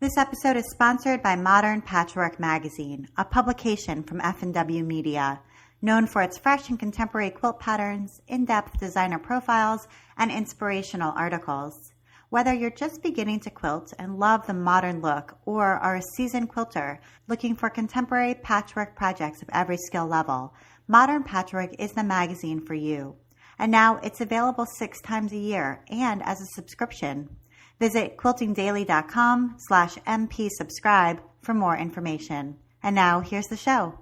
This episode is sponsored by Modern Patchwork Magazine, a publication from F&W Media, known for its fresh and contemporary quilt patterns, in-depth designer profiles, and inspirational articles. Whether you're just beginning to quilt and love the modern look, or are a seasoned quilter looking for contemporary patchwork projects of every skill level, Modern Patchwork is the magazine for you. And now it's available 6 times a year and as a subscription. Visit quiltingdaily.com/mpsubscribe for more information. And now here's the show.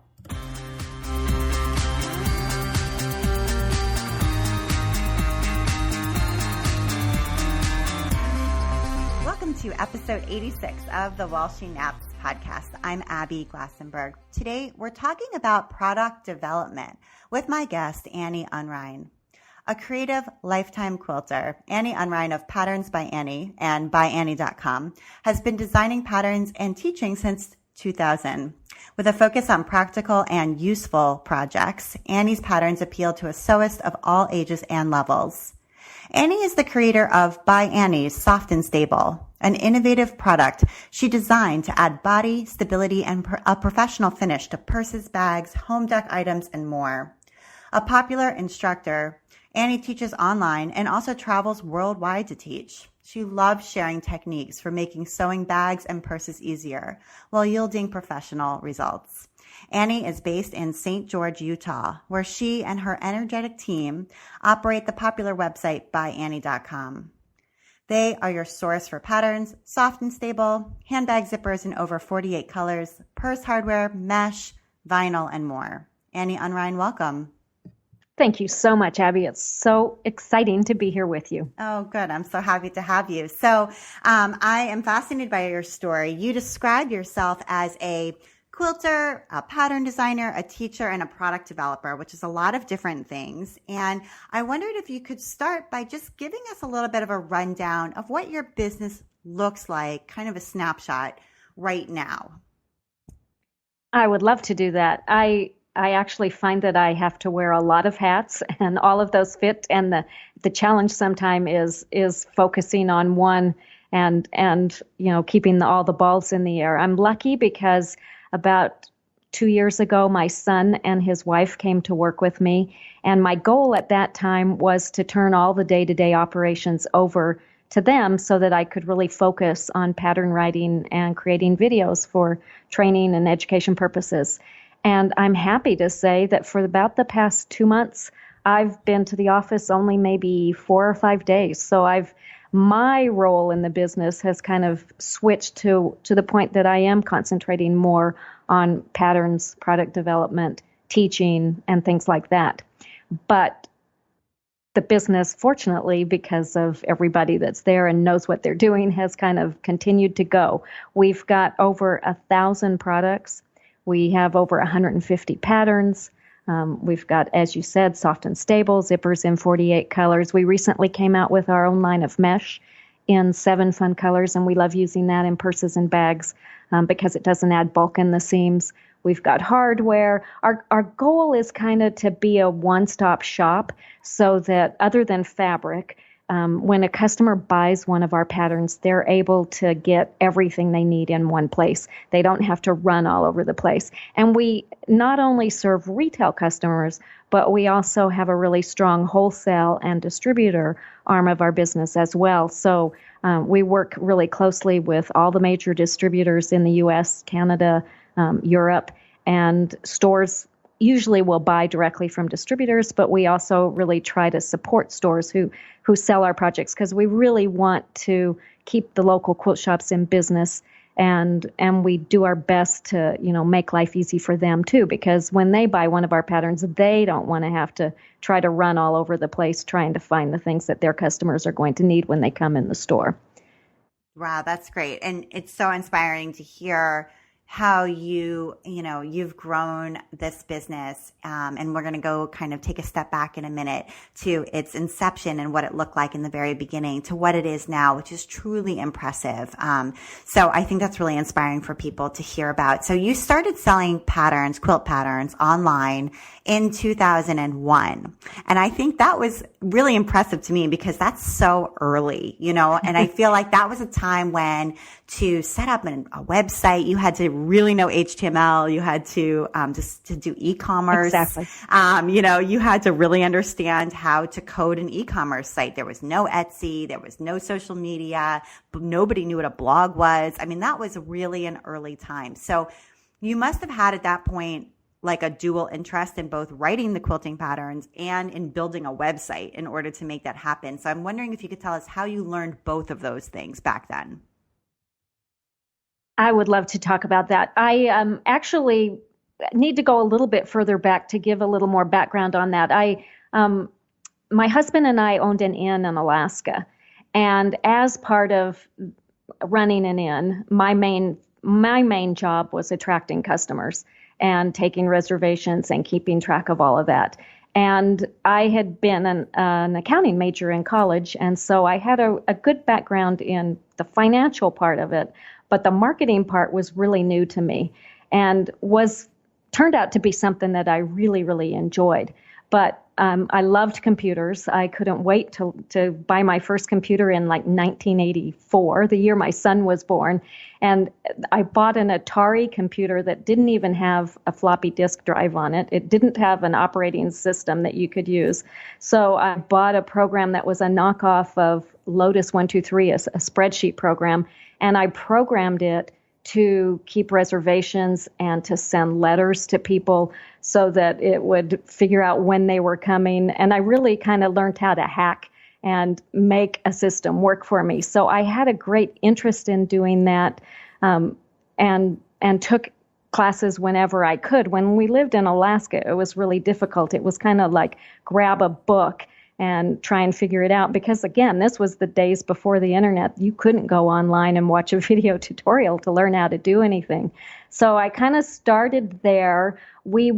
Welcome to episode 86 of the While She Naps podcast. I'm Abby Glassenberg. Today we're talking about product development with my guest, Annie Unrein. A creative lifetime quilter, Annie Unrein of Patterns by Annie and ByAnnie.com has been designing patterns and teaching since 2000. With a focus on practical and useful projects, Annie's patterns appeal to a sewist of all ages and levels. Annie is the creator of ByAnnie's Soft and Stable, an innovative product she designed to add body, stability, and a professional finish to purses, bags, home deck items, and more. A popular instructor, Annie teaches online and also travels worldwide to teach. She loves sharing techniques for making sewing bags and purses easier while yielding professional results. Annie is based in St. George, Utah, where she and her energetic team operate the popular website ByAnnie.com. They are your source for patterns, soft and stable, handbag zippers in over 48 colors, purse hardware, mesh, vinyl, and more. Annie Unrein, welcome. Thank you so much, Abby. It's so exciting to be here with you. Oh, good. I'm so happy to have you. So I am fascinated by your story. You describe yourself as a quilter, a pattern designer, a teacher, and a product developer, which is a lot of different things. And I wondered if you could start by just giving us a little bit of a rundown of what your business looks like, kind of a snapshot right now. I would love to do that. I actually find that I have to wear a lot of hats, and all of those fit. And the challenge sometimes is focusing on one and keeping all the balls in the air. I'm lucky because about 2 years ago, my son and his wife came to work with me, and my goal at that time was to turn all the day-to-day operations over to them so that I could really focus on pattern writing and creating videos for training and education purposes. And I'm happy to say that for about the past 2 months, I've been to the office only maybe 4 or 5 days. So my role in the business has kind of switched to the point that I am concentrating more on patterns, product development, teaching, and things like that. But the business, fortunately, because of everybody that's there and knows what they're doing, has kind of continued to go. We've got over 1,000 products. We have over 150 patterns. We've got, as you said, soft and stable, zippers in 48 colors. We recently came out with our own line of mesh in 7 fun colors, and we love using that in purses and bags because it doesn't add bulk in the seams. We've got hardware. Our goal is kind of to be a one-stop shop so that other than fabric, when a customer buys one of our patterns, they're able to get everything they need in one place. They don't have to run all over the place. And we not only serve retail customers, but we also have a really strong wholesale and distributor arm of our business as well. So we work really closely with all the major distributors in the U.S., Canada, Europe, and stores usually will buy directly from distributors, but we also really try to support stores who sell our projects because we really want to keep the local quilt shops in business, and we do our best to make life easy for them too, because when they buy one of our patterns, they don't want to have to try to run all over the place trying to find the things that their customers are going to need when they come in the store. Wow, that's great. And it's so inspiring to hear how you've grown this business. And we're going to go kind of take a step back in a minute to its inception and what it looked like in the very beginning to what it is now, which is truly impressive. So I think that's really inspiring for people to hear about. So you started selling patterns, quilt patterns online in 2001. And I think that was really impressive to me because that's so early, and I feel like that was a time when to set up a website, you had to really know HTML. You had to, just to do e-commerce. Exactly. You had to really understand how to code an e-commerce site. There was no Etsy. There was no social media. Nobody knew what a blog was. I mean, that was really an early time. So you must have had at that point like a dual interest in both writing the quilting patterns and in building a website in order to make that happen. So I'm wondering if you could tell us how you learned both of those things back then. I would love to talk about that. I actually need to go a little bit further back to give a little more background on that. My husband and I owned an inn in Alaska, and as part of running an inn, my main job was attracting customers and taking reservations and keeping track of all of that. And I had been an accounting major in college, and so I had a good background in the financial part of it, but the marketing part was really new to me and turned out to be something that I really, really enjoyed. But I loved computers. I couldn't wait to buy my first computer in like 1984, the year my son was born. And I bought an Atari computer that didn't even have a floppy disk drive on it. It didn't have an operating system that you could use. So I bought a program that was a knockoff of Lotus 123, a spreadsheet program, and I programmed it to keep reservations and to send letters to people so that it would figure out when they were coming. And I really kind of learned how to hack and make a system work for me. So I had a great interest in doing that, and took classes whenever I could. When we lived in Alaska, it was really difficult. It was kind of like grab a book and try and figure it out. Because again, this was the days before the internet. You couldn't go online and watch a video tutorial to learn how to do anything. So I kind of started there. We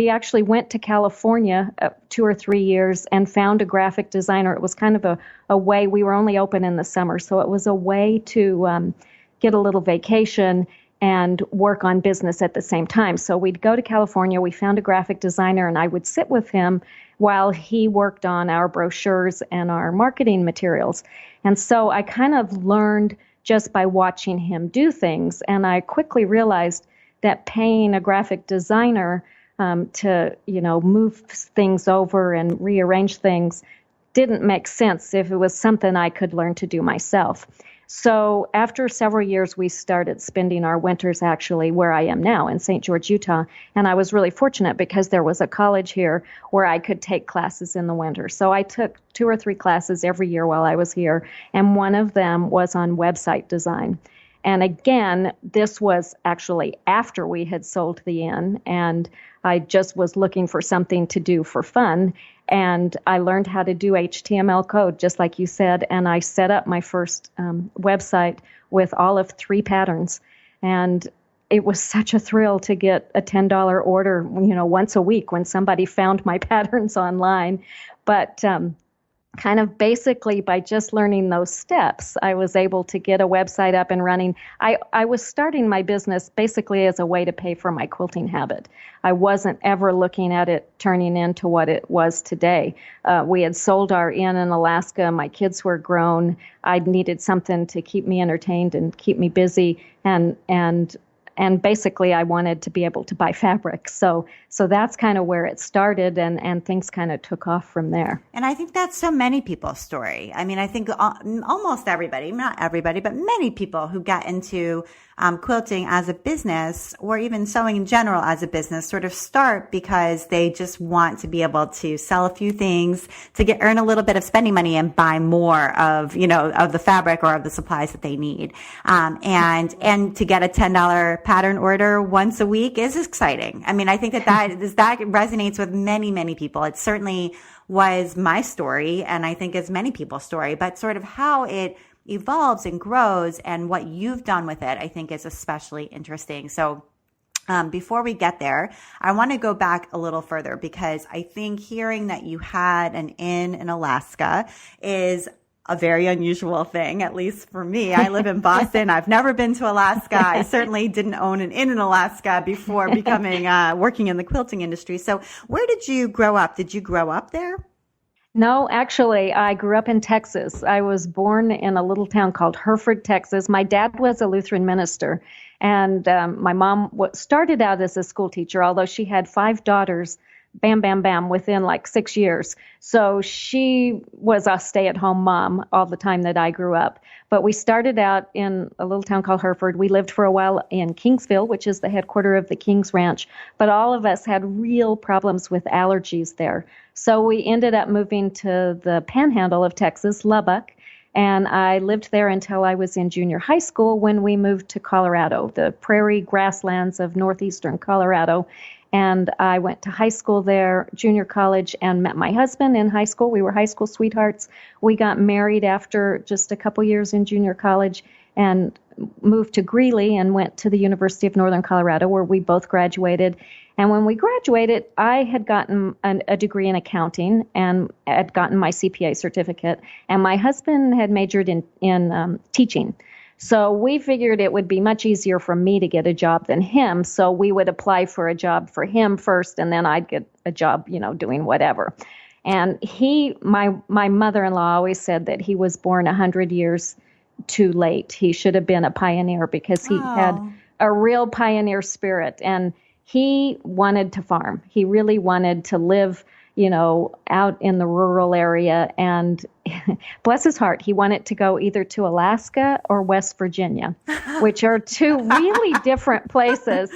actually went to California 2 or 3 years and found a graphic designer. It was kind of a way, we were only open in the summer, so it was a way to get a little vacation and work on business at the same time. So we'd go to California, we found a graphic designer, and I would sit with him while he worked on our brochures and our marketing materials. And so I kind of learned just by watching him do things. And I quickly realized that paying a graphic designer to, move things over and rearrange things didn't make sense if it was something I could learn to do myself. So after several years, we started spending our winters actually where I am now in St. George, Utah. And I was really fortunate because there was a college here where I could take classes in the winter. So I took 2 or 3 classes every year while I was here. And one of them was on website design. And again, this was actually after we had sold the inn, and I just was looking for something to do for fun. And I learned how to do HTML code, just like you said, and I set up my first website with all of 3 patterns. And it was such a thrill to get a $10 order, once a week when somebody found my patterns online. But kind of basically by just learning those steps, I was able to get a website up and running. I was starting my business basically as a way to pay for my quilting habit. I wasn't ever looking at it turning into what it was today. We had sold our inn in Alaska. My kids were grown. I needed something to keep me entertained and keep me busy. And basically, I wanted to be able to buy fabric. So that's kind of where it started, and things kind of took off from there. And I think that's so many people's story. I mean, I think almost everybody, not everybody, but many people who get into quilting as a business, or even sewing in general as a business, sort of start because they just want to be able to sell a few things to earn a little bit of spending money and buy more of the fabric or of the supplies that they need. And to get a $10 pattern order once a week is exciting. I mean, I think that resonates with many, many people. It certainly was my story, and I think it's many people's story, but sort of how it evolves and grows, and what you've done with it, I think, is especially interesting. So before we get there, I want to go back a little further, because I think hearing that you had an inn in Alaska is a very unusual thing, at least for me. I live in Boston. I've never been to Alaska. I certainly didn't own an inn in Alaska before becoming working in the quilting industry. So where did you grow up? Did you grow up there? No, actually, I grew up in Texas. I was born in a little town called Hereford, Texas. My dad was a Lutheran minister, and my mom started out as a school teacher, although she had 5 daughters, bam, bam, bam, within like 6 years. So she was a stay-at-home mom all the time that I grew up. But we started out in a little town called Hereford. We lived for a while in Kingsville, which is the headquarters of the King's Ranch. But all of us had real problems with allergies there. So we ended up moving to the panhandle of Texas, Lubbock. And I lived there until I was in junior high school, when we moved to Colorado, the prairie grasslands of northeastern Colorado. And I went to high school there, junior college, and met my husband in high school. We were high school sweethearts. We got married after just a couple years in junior college and moved to Greeley and went to the University of Northern Colorado, where we both graduated. And when we graduated, I had gotten a degree in accounting and had gotten my CPA certificate. And my husband had majored in teaching. So we figured it would be much easier for me to get a job than him. So we would apply for a job for him first, and then I'd get a job, doing whatever. And my mother-in-law always said that he was born 100 years too late. He should have been a pioneer, because he had a real pioneer spirit. And he wanted to farm. He really wanted to live, out in the rural area. And bless his heart, he wanted to go either to Alaska or West Virginia, which are 2 really different places.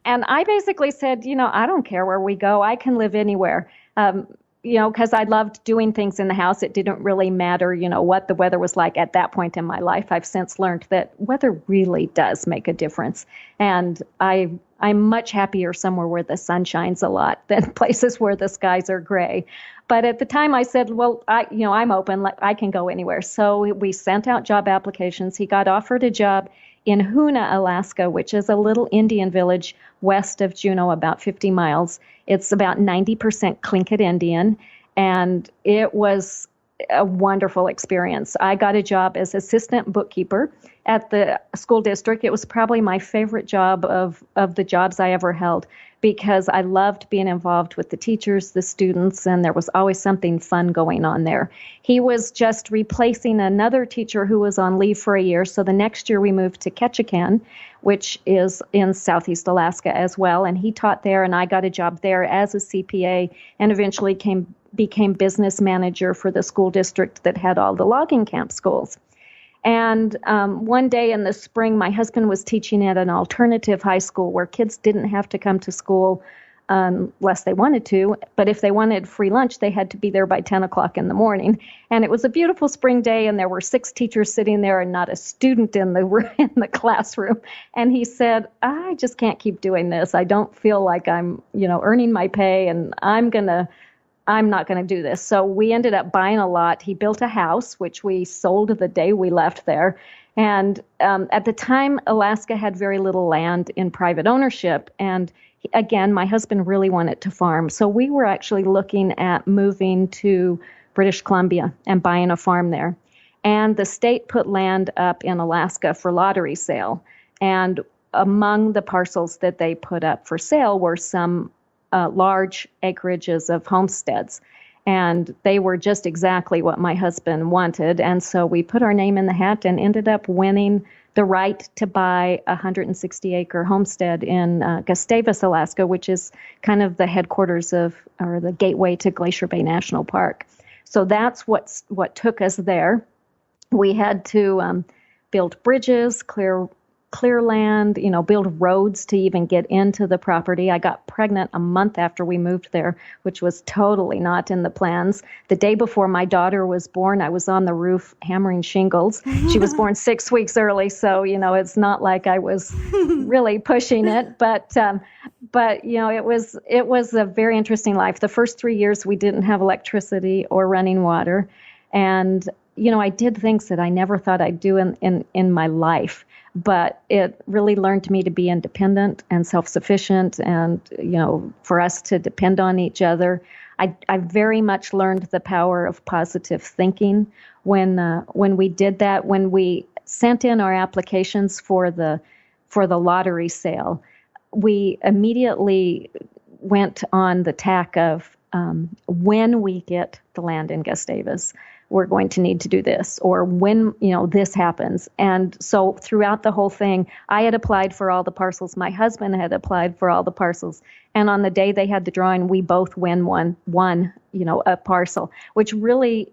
And I basically said, I don't care where we go. I can live anywhere. Because I loved doing things in the house. It didn't really matter, what the weather was like at that point in my life. I've since learned that weather really does make a difference. And I'm much happier somewhere where the sun shines a lot than places where the skies are gray. But at the time I said, well, I'm open. I can go anywhere. So we sent out job applications. He got offered a job in Hoona, Alaska, which is a little Indian village west of Juneau, about 50 miles. It's about 90% Tlingit Indian, and it was a wonderful experience. I got a job as assistant bookkeeper at the school district. It was probably my favorite job of the jobs I ever held, because I loved being involved with the teachers, the students, and there was always something fun going on there. He was just replacing another teacher who was on leave for a year. So the next year we moved to Ketchikan, which is in Southeast Alaska as well. And he taught there, and I got a job there as a CPA, and eventually became business manager for the school district that had all the logging camp schools. And one day in the spring, my husband was teaching at an alternative high school where kids didn't have to come to school unless they wanted to. But if they wanted free lunch, they had to be there by 10 o'clock in the morning. And it was a beautiful spring day, and there were 6 teachers sitting there and not a student in the classroom. And he said, I just can't keep doing this. I don't feel like I'm, earning my pay, and I'm not going to do this. So we ended up buying a lot. He built a house, which we sold the day we left there. And at the time, Alaska had very little land in private ownership. And again, my husband really wanted to farm. So we were actually looking at moving to British Columbia and buying a farm there. And the state put land up in Alaska for lottery sale. And among the parcels that they put up for sale were some large acreages of homesteads. And they were just exactly what my husband wanted. And so we put our name in the hat and ended up winning the right to buy a 160-acre homestead in Gustavus, Alaska, which is kind of the headquarters or the gateway to Glacier Bay National Park. So that's what took us there. We had to build bridges, clear land, build roads to even get into the property. I got pregnant a month after we moved there, which was totally not in the plans. The day before my daughter was born, I was on the roof hammering shingles. She was born 6 weeks early, so, it's not like I was really pushing it, but it was a very interesting life. The first 3 years we didn't have electricity or running water. And I did things that I never thought I'd do in my life. But it really learned me to be independent and self-sufficient, and, for us to depend on each other. I very much learned the power of positive thinking when we did that. When we sent in our applications for the lottery sale, we immediately went on the tack of when we get the land in Gustavus, we're going to need to do this, or when, this happens. And so throughout the whole thing, I had applied for all the parcels. My husband had applied for all the parcels. And on the day they had the drawing, we both won a parcel, which really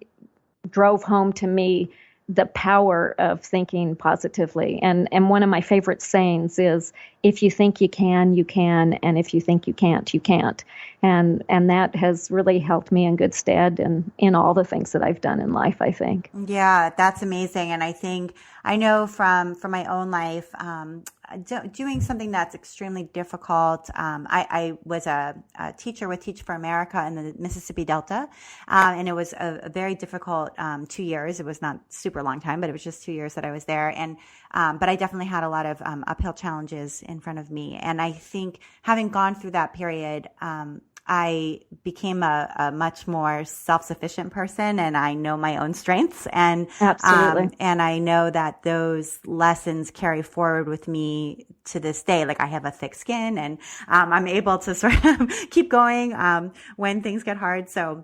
drove home to me the power of thinking positively. And one of my favorite sayings is, if you think you can, and if you think you can't, you can't. And that has really helped me in good stead and in all the things that I've done in life, I think. Yeah, that's amazing. And I know from my own life, doing something that's extremely difficult. I was a teacher with Teach for America in the Mississippi Delta, and it was a very difficult 2 years. It was not super long time, but it was just 2 years that I was there. And but I definitely had a lot of uphill challenges in front of me. And I think having gone through that period, I became a much more self-sufficient person, and I know my own strengths, and absolutely, and I know that those lessons carry forward with me to this day. Like, I have a thick skin, and I'm able to sort of keep going when things get hard. So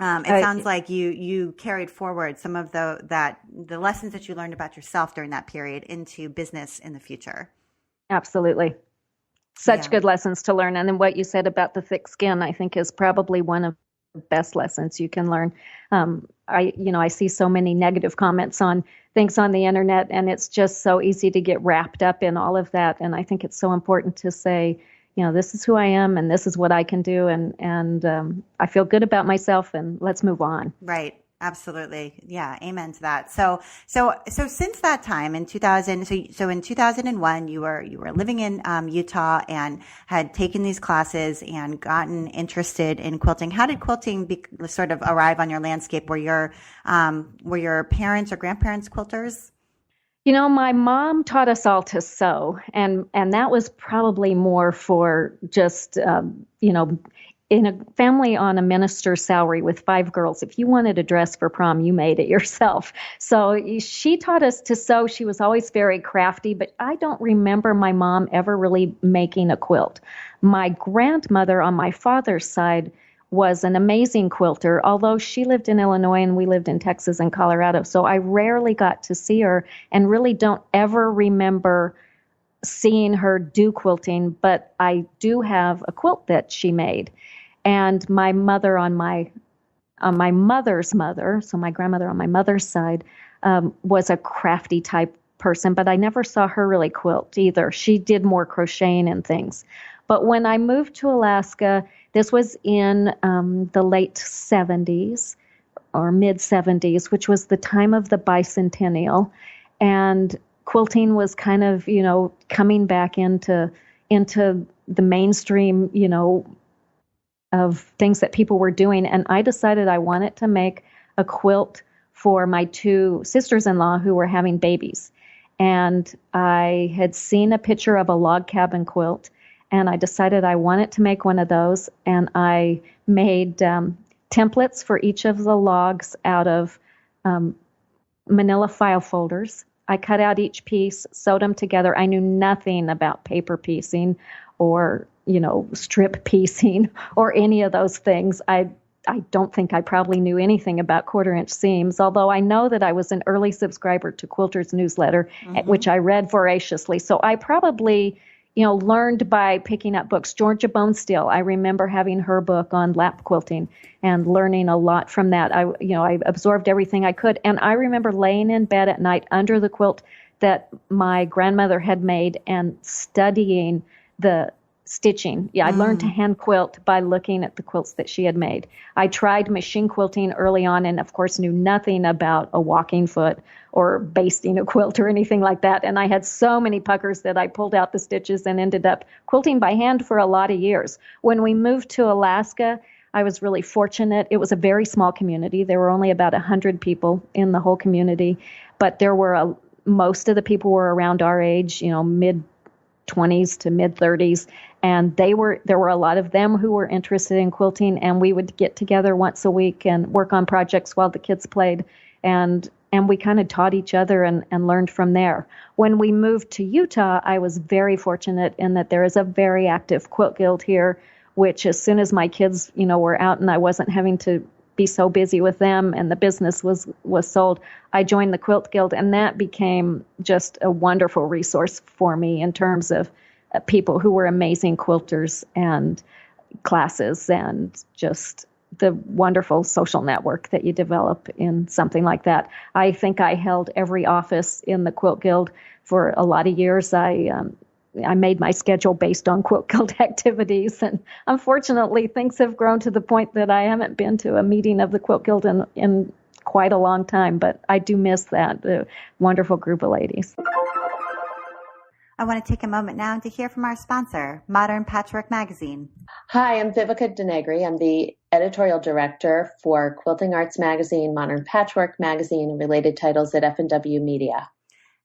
it sounds like you carried forward some of the lessons that you learned about yourself during that period into business in the future. Absolutely. Such good lessons to learn. And then what you said about the thick skin, I think, is probably one of the best lessons you can learn. I see so many negative comments on things on the internet, and it's just so easy to get wrapped up in all of that. And I think it's so important to say, this is who I am, and this is what I can do, and I feel good about myself, and let's move on. Right. Absolutely. Yeah. Amen to that. So since that time in 2000, so in 2001, you were living in Utah and had taken these classes and gotten interested in quilting. How did quilting sort of arrive on your landscape? Were your parents or grandparents quilters? My mom taught us all to sew, and that was probably more for just, in a family on a minister's salary with 5 girls, if you wanted a dress for prom, you made it yourself. So she taught us to sew. She was always very crafty, but I don't remember my mom ever really making a quilt. My grandmother on my father's side was an amazing quilter, although she lived in Illinois and we lived in Texas and Colorado. So I rarely got to see her, and really don't ever remember seeing her do quilting, but I do have a quilt that she made. And my mother on my mother's mother, so my grandmother on my mother's side, was a crafty type person, but I never saw her really quilt either. She did more crocheting and things. But when I moved to Alaska, this was in the late 70s or mid 70s, which was the time of the bicentennial, and quilting was kind of, coming back into the mainstream, of things that people were doing. And I decided I wanted to make a quilt for my 2 sisters-in-law who were having babies. And I had seen a picture of a log cabin quilt, and I decided I wanted to make one of those. And I made templates for each of the logs out of manila file folders. I cut out each piece, sewed them together. I knew nothing about paper piecing or, strip piecing or any of those things. I don't think I probably knew anything about 1/4-inch seams, although I know that I was an early subscriber to Quilter's newsletter, which I read voraciously. So I probably, learned by picking up books. Georgia Bonesteel, I remember having her book on lap quilting and learning a lot from that. I absorbed everything I could. And I remember laying in bed at night under the quilt that my grandmother had made and studying the stitching. I learned to hand quilt by looking at the quilts that she had made. I tried machine quilting early on and, of course, knew nothing about a walking foot or basting a quilt or anything like that. And I had so many puckers that I pulled out the stitches and ended up quilting by hand for a lot of years. When we moved to Alaska, I was really fortunate. It was a very small community. There were only about 100 people in the whole community, but there were most of the people were around our age, mid 20s to mid 30s, and there were a lot of them who were interested in quilting, and we would get together once a week and work on projects while the kids played, and we kind of taught each other and learned from there. When we moved to Utah, I was very fortunate in that there is a very active quilt guild here, which as soon as my kids, were out and I wasn't having to be so busy with them and the business was sold, I joined the Quilt Guild, and that became just a wonderful resource for me in terms of people who were amazing quilters and classes and just the wonderful social network that you develop in something like that. I think I held every office in the Quilt Guild for a lot of years. I made my schedule based on Quilt Guild activities, and unfortunately things have grown to the point that I haven't been to a meeting of the Quilt Guild in quite a long time, but I do miss that wonderful group of ladies. I want to take a moment now to hear from our sponsor, Modern Patchwork Magazine. Hi, I'm Vivica Denegri. I'm the editorial director for Quilting Arts Magazine, Modern Patchwork Magazine, and related titles at F&W Media.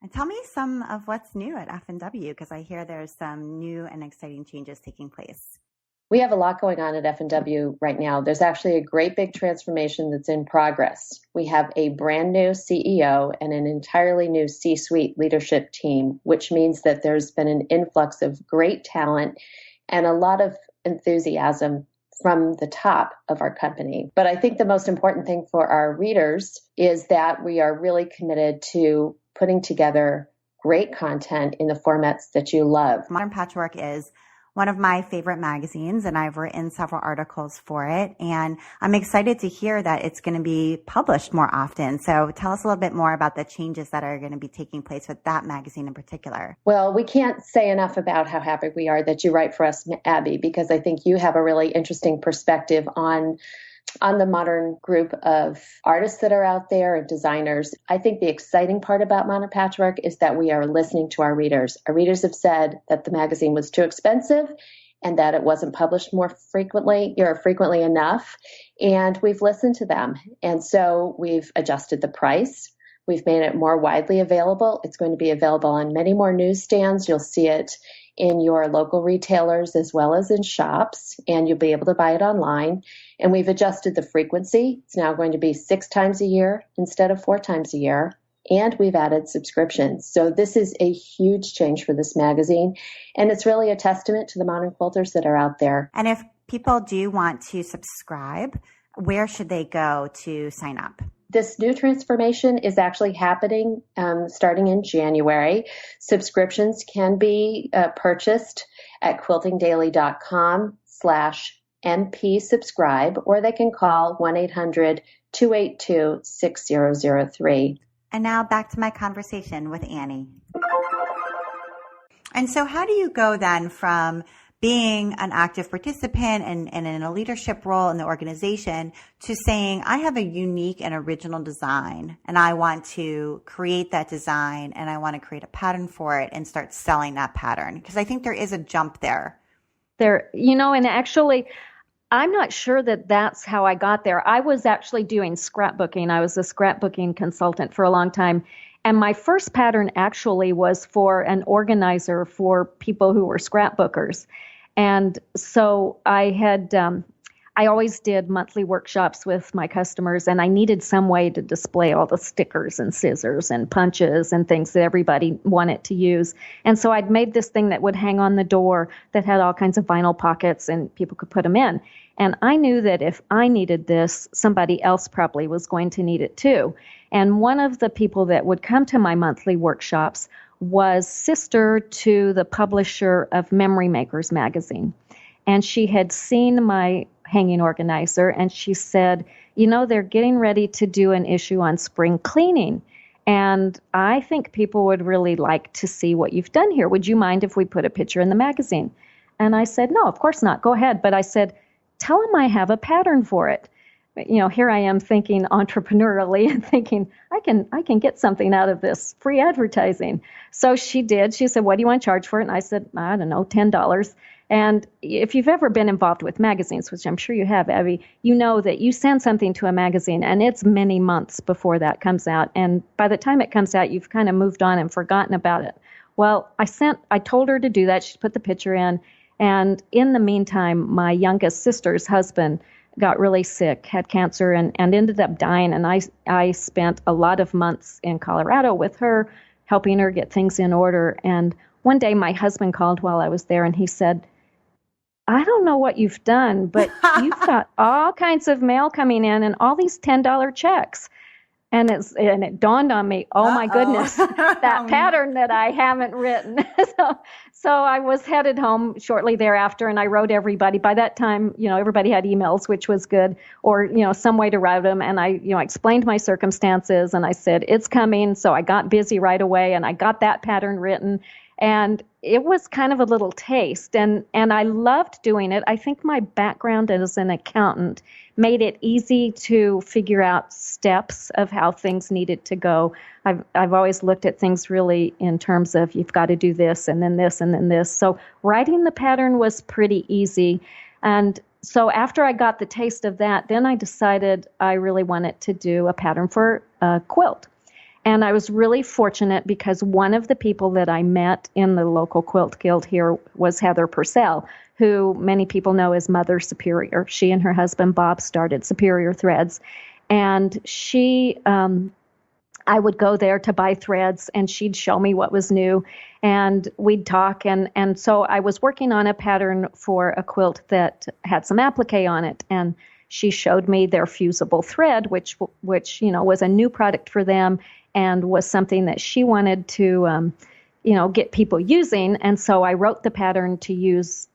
And tell me some of what's new at F&W, because I hear there's some new and exciting changes taking place. We have a lot going on at F&W right now. There's actually a great big transformation that's in progress. We have a brand new CEO and an entirely new C-suite leadership team, which means that there's been an influx of great talent and a lot of enthusiasm from the top of our company. But I think the most important thing for our readers is that we are really committed to putting together great content in the formats that you love. Modern Patchwork is one of my favorite magazines, and I've written several articles for it. And I'm excited to hear that it's going to be published more often. So tell us a little bit more about the changes that are going to be taking place with that magazine in particular. Well, we can't say enough about how happy we are that you write for us, Abby, because I think you have a really interesting perspective on the modern group of artists that are out there and designers. I think the exciting part about Modern Patchwork is that we are listening to our readers. Our readers have said that the magazine was too expensive and that it wasn't published more frequently enough. And we've listened to them. And so we've adjusted the price. We've made it more widely available. It's going to be available on many more newsstands. You'll see it in your local retailers as well as in shops, and you'll be able to buy it online. And we've adjusted the frequency. It's now going to be 6 times a year instead of 4 times a year. And we've added subscriptions. So this is a huge change for this magazine. And it's really a testament to the modern quilters that are out there. And if people do want to subscribe, where should they go to sign up? This new transformation is actually happening starting in January. Subscriptions can be purchased at quiltingdaily.com/MP subscribe, or they can call 1-800-282-6003. And now back to my conversation with Annie. And so how do you go then from being an active participant and in a leadership role in the organization to saying, I have a unique and original design and I want to create that design and I want to create a pattern for it and start selling that pattern? Because I think there is a jump there. And actually, I'm not sure that that's how I got there. I was actually doing scrapbooking. I was a scrapbooking consultant for a long time. And my first pattern actually was for an organizer for people who were scrapbookers. And so I always did monthly workshops with my customers, and I needed some way to display all the stickers and scissors and punches and things that everybody wanted to use. And so I'd made this thing that would hang on the door that had all kinds of vinyl pockets and people could put them in. And I knew that if I needed this, somebody else probably was going to need it too. And one of the people that would come to my monthly workshops was sister to the publisher of Memory Makers magazine. And she had seen my hanging organizer and she said, they're getting ready to do an issue on spring cleaning. And I think people would really like to see what you've done here. Would you mind if we put a picture in the magazine? And I said, no, of course not. Go ahead. But I said, tell them I have a pattern for it. Here I am thinking entrepreneurially and thinking I can get something out of this free advertising. So she did. She said, what do you want to charge for it? And I said, I don't know, $10. And if you've ever been involved with magazines, which I'm sure you have, Abby, you know that you send something to a magazine and it's many months before that comes out. And by the time it comes out, you've kind of moved on and forgotten about it. Well, I told her to do that. She put the picture in. And in the meantime, my youngest sister's husband got really sick, had cancer, and ended up dying. And I spent a lot of months in Colorado with her, helping her get things in order. And one day my husband called while I was there, and he said, I don't know what you've done, but you've got all kinds of mail coming in and all these $10 checks. And it dawned on me, oh my goodness, that pattern that I haven't written. So I was headed home shortly thereafter, and I wrote everybody. By that time, everybody had emails, which was good, or, some way to write them. And I, explained my circumstances, and I said, it's coming. So I got busy right away, and I got that pattern written. And it was kind of a little taste, and I loved doing it. I think my background as an accountant made it easy to figure out steps of how things needed to go. I've always looked at things really in terms of you've got to do this and then this and then this. So writing the pattern was pretty easy. And so after I got the taste of that, then I decided I really wanted to do a pattern for a quilt. And I was really fortunate because one of the people that I met in the local quilt guild here was Heather Purcell, who many people know as Mother Superior. She and her husband, Bob, started Superior Threads. And I would go there to buy threads, and she'd show me what was new, and we'd talk. And so I was working on a pattern for a quilt that had some applique on it. And she showed me their fusible thread, which was a new product for them, and was something that she wanted to, get people using. And so I wrote the pattern to use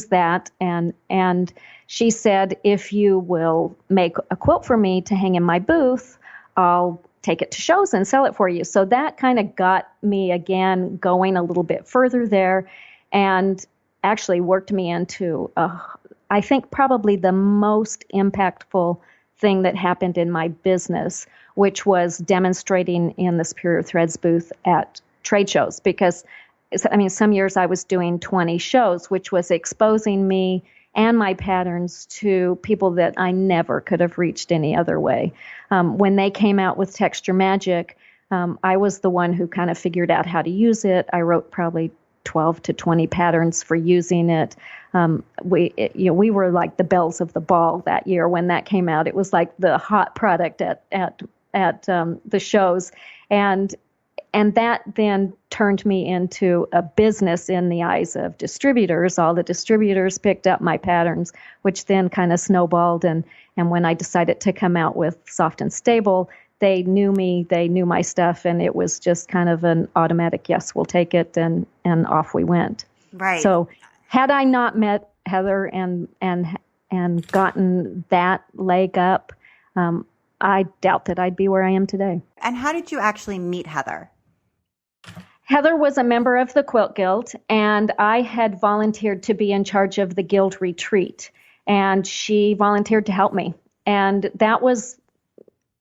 that. And she said, if you will make a quilt for me to hang in my booth, I'll take it to shows and sell it for you. So that kind of got me again going a little bit further there, and actually worked me into, I think, probably the most impactful thing that happened in my business, which was demonstrating in the Superior Threads booth at trade shows. Because, some years I was doing 20 shows, which was exposing me and my patterns to people that I never could have reached any other way. When they came out with Texture Magic, I was the one who kind of figured out how to use it. I wrote probably 12 to 20 patterns for using it. We were like the bells of the ball that year when that came out. It was like the hot product at the shows, and that then turned me into a business in the eyes of distributors. All the distributors picked up my patterns, which then kind of snowballed. And when I decided to come out with Soft and Stable, they knew me, they knew my stuff, and it was just kind of an automatic, yes, we'll take it, and off we went. Right. So had I not met Heather and gotten that leg up, I doubt that I'd be where I am today. And how did you actually meet Heather? Heather was a member of the Quilt Guild, and I had volunteered to be in charge of the guild retreat, and she volunteered to help me. And that was,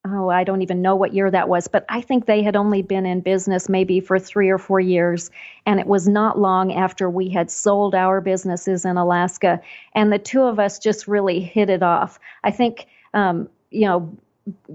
I don't even know what year that was, but I think they had only been in business maybe for 3 or 4 years. And it was not long after we had sold our businesses in Alaska. And the two of us just really hit it off. I think,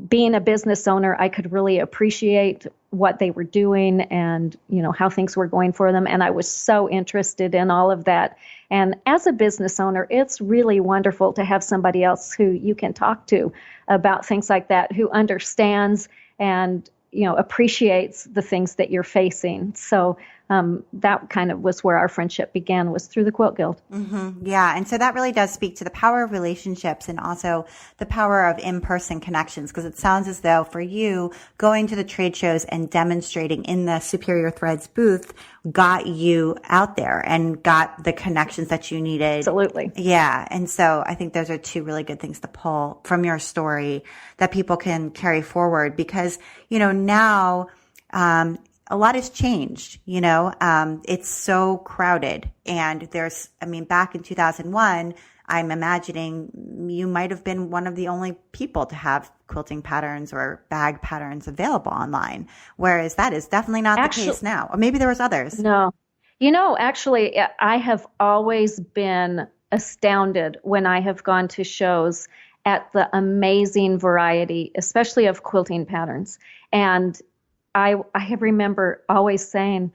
being a business owner, I could really appreciate what they were doing and, how things were going for them. And I was so interested in all of that. And as a business owner, it's really wonderful to have somebody else who you can talk to about things like that, who understands and, appreciates the things that you're facing. So that kind of was where our friendship began, was through the Quilt Guild. Mm-hmm. Yeah. And so that really does speak to the power of relationships and also the power of in-person connections, because it sounds as though for you, going to the trade shows and demonstrating in the Superior Threads booth got you out there and got the connections that you needed. Absolutely. Yeah. And so I think those are two really good things to pull from your story that people can carry forward, because, now, a lot has changed, it's so crowded, and back in 2001, I'm imagining you might have been one of the only people to have quilting patterns or bag patterns available online, whereas that is definitely not the case now. Or maybe there was others. No. Actually, I have always been astounded when I have gone to shows at the amazing variety, especially of quilting patterns. And I remember always saying,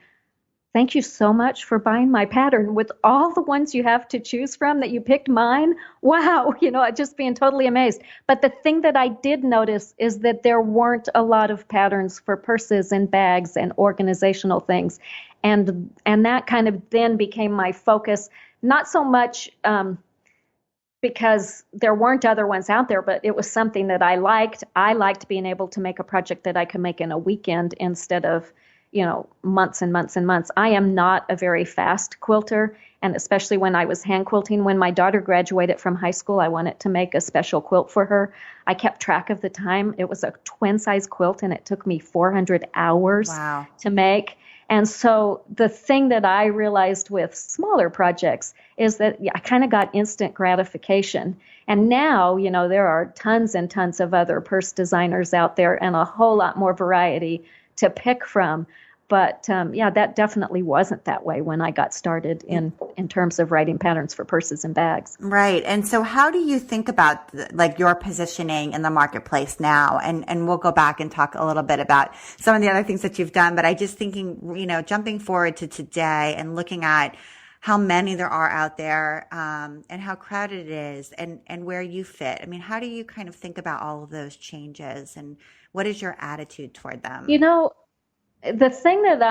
thank you so much for buying my pattern with all the ones you have to choose from that you picked mine. Wow, just being totally amazed. But the thing that I did notice is that there weren't a lot of patterns for purses and bags and organizational things. And that kind of then became my focus, not so much because there weren't other ones out there, but it was something that I liked. I liked being able to make a project that I could make in a weekend instead of months and months and months. I am not a very fast quilter, and especially when I was hand quilting. When my daughter graduated from high school, I wanted to make a special quilt for her. I kept track of the time. It was a twin size quilt, and it took me 400 hours to make. And so the thing that I realized with smaller projects is that I kind of got instant gratification. And now, there are tons and tons of other purse designers out there and a whole lot more variety to pick from. But that definitely wasn't that way when I got started in terms of writing patterns for purses and bags. Right. And so how do you think about your positioning in the marketplace now? And we'll go back and talk a little bit about some of the other things that you've done. But I just thinking, jumping forward to today and looking at how many there are out there, and how crowded it is and where you fit. I mean, how do you kind of think about all of those changes, and what is your attitude toward them? The thing that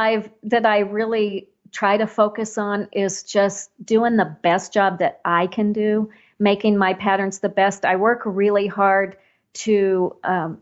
I really try to focus on is just doing the best job that I can do, making my patterns the best. I work really hard to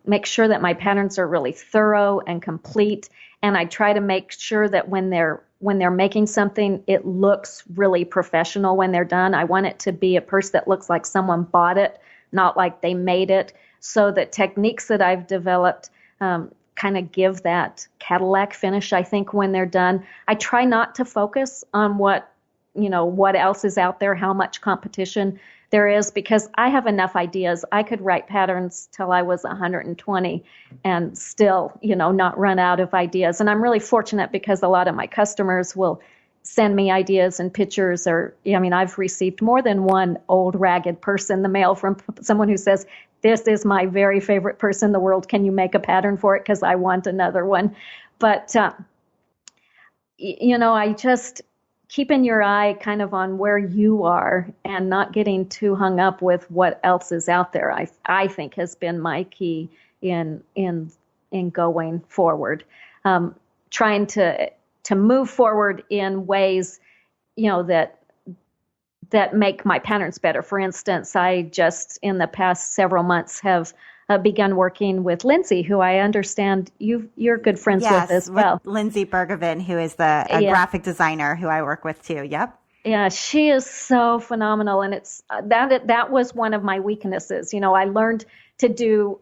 make sure that my patterns are really thorough and complete, and I try to make sure that when they're making something, it looks really professional when they're done. I want it to be a purse that looks like someone bought it, not like they made it. So the techniques that I've developed kind of give that Cadillac finish, I think, when they're done. I try not to focus on what else is out there, how much competition there is, because I have enough ideas. I could write patterns till I was 120 and still, not run out of ideas. And I'm really fortunate because a lot of my customers will send me ideas and pictures, I've received more than one old ragged purse in the mail from someone who says, this is my very favorite purse in the world. Can you make a pattern for it? Because I want another one. But, I just keeping your eye kind of on where you are and not getting too hung up with what else is out there, I think has been my key in going forward. Trying to move forward in ways, that make my patterns better. For instance, I just in the past several months have begun working with Lindsay, who I understand you're good friends with as well. Lindsay Bergevin, who is a graphic designer who I work with too. Yep. Yeah, she is so phenomenal, and it's that was one of my weaknesses. I learned to do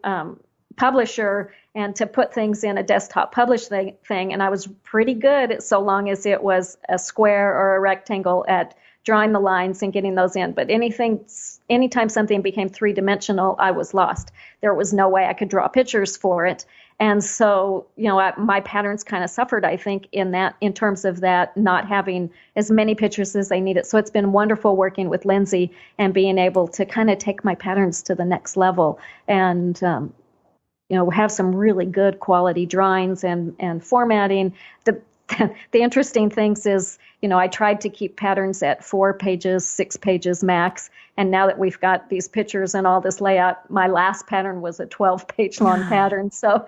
publisher and to put things in a desktop publish thing, and I was pretty good so long as it was a square or a rectangle at drawing the lines and getting those in. But anytime something became three-dimensional, I was lost. There was no way I could draw pictures for it. And so, my patterns kind of suffered, I think, in terms of that, not having as many pictures as I needed. So it's been wonderful working with Lindsay and being able to kind of take my patterns to the next level and, have some really good quality drawings and formatting. The interesting things is, I tried to keep patterns at 4 pages, 6 pages max. And now that we've got these pictures and all this layout, my last pattern was a 12-page long pattern. So,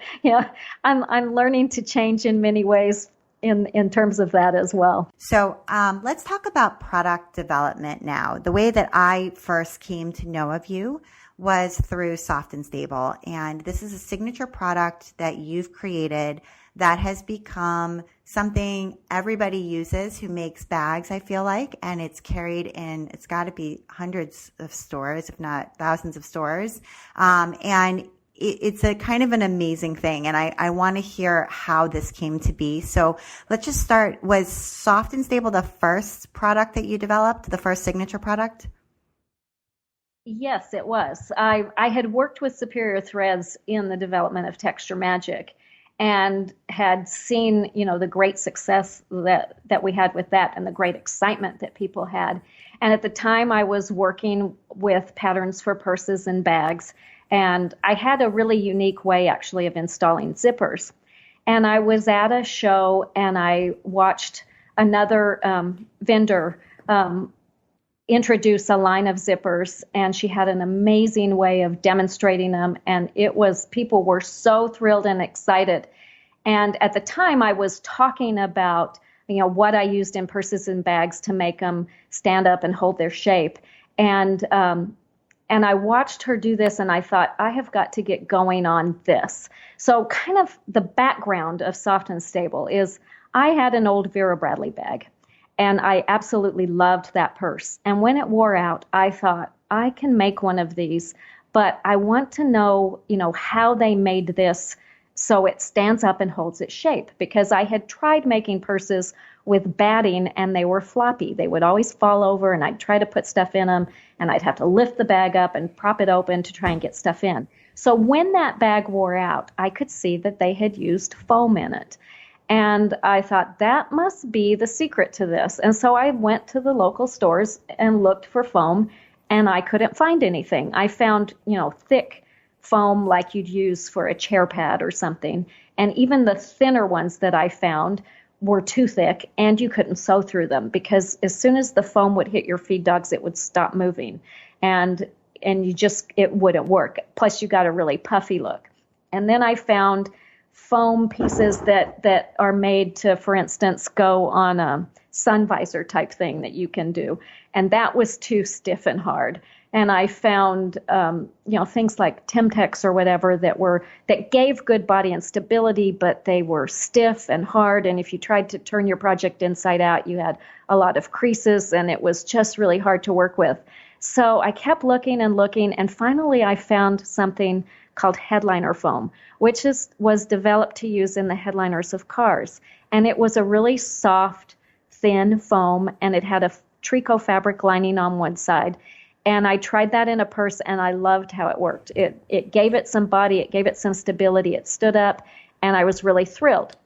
I'm learning to change in many ways in terms of that as well. So let's talk about product development now. The way that I first came to know of you was through Soft and Stable. And this is a signature product that you've created that has become something everybody uses who makes bags, I feel like, and it's carried in, it's got to be hundreds of stores, if not thousands of stores. And it's a kind of an amazing thing. And I want to hear how this came to be. So let's just start. Was Soft and Stable the first product that you developed, the first signature product? Yes, it was. I had worked with Superior Threads in the development of Texture Magic. and had seen, the great success that we had with that and the great excitement that people had. And at the time I was working with patterns for purses and bags, and I had a really unique way actually of installing zippers. And I was at a show and I watched another vendor introduce a line of zippers, and she had an amazing way of demonstrating them. And people were so thrilled and excited. And at the time I was talking about, what I used in purses and bags to make them stand up and hold their shape. And I watched her do this and I thought, I have got to get going on this. So kind of the background of Soft and Stable is I had an old Vera Bradley bag. And I absolutely loved that purse. And when it wore out, I thought, I can make one of these, but I want to know, how they made this so it stands up and holds its shape. Because I had tried making purses with batting and they were floppy. They would always fall over and I'd try to put stuff in them and I'd have to lift the bag up and prop it open to try and get stuff in. So when that bag wore out, I could see that they had used foam in it. And I thought, that must be the secret to this. And so I went to the local stores and looked for foam, and I couldn't find anything. I found, thick foam like you'd use for a chair pad or something. And even the thinner ones that I found were too thick, and you couldn't sew through them because as soon as the foam would hit your feed dogs, it would stop moving. And it wouldn't work. Plus, you got a really puffy look. And then I found foam pieces that are made to, for instance, go on a sun visor type thing that you can do. And that was too stiff and hard. And I found, things like Timtex or whatever that gave good body and stability, but they were stiff and hard. And if you tried to turn your project inside out, you had a lot of creases and it was just really hard to work with. So I kept looking and looking, and finally I found something called headliner foam, which was developed to use in the headliners of cars. And it was a really soft, thin foam, and it had a tricot fabric lining on one side. And I tried that in a purse, and I loved how it worked. It gave it some body, it gave it some stability, it stood up, and I was really thrilled.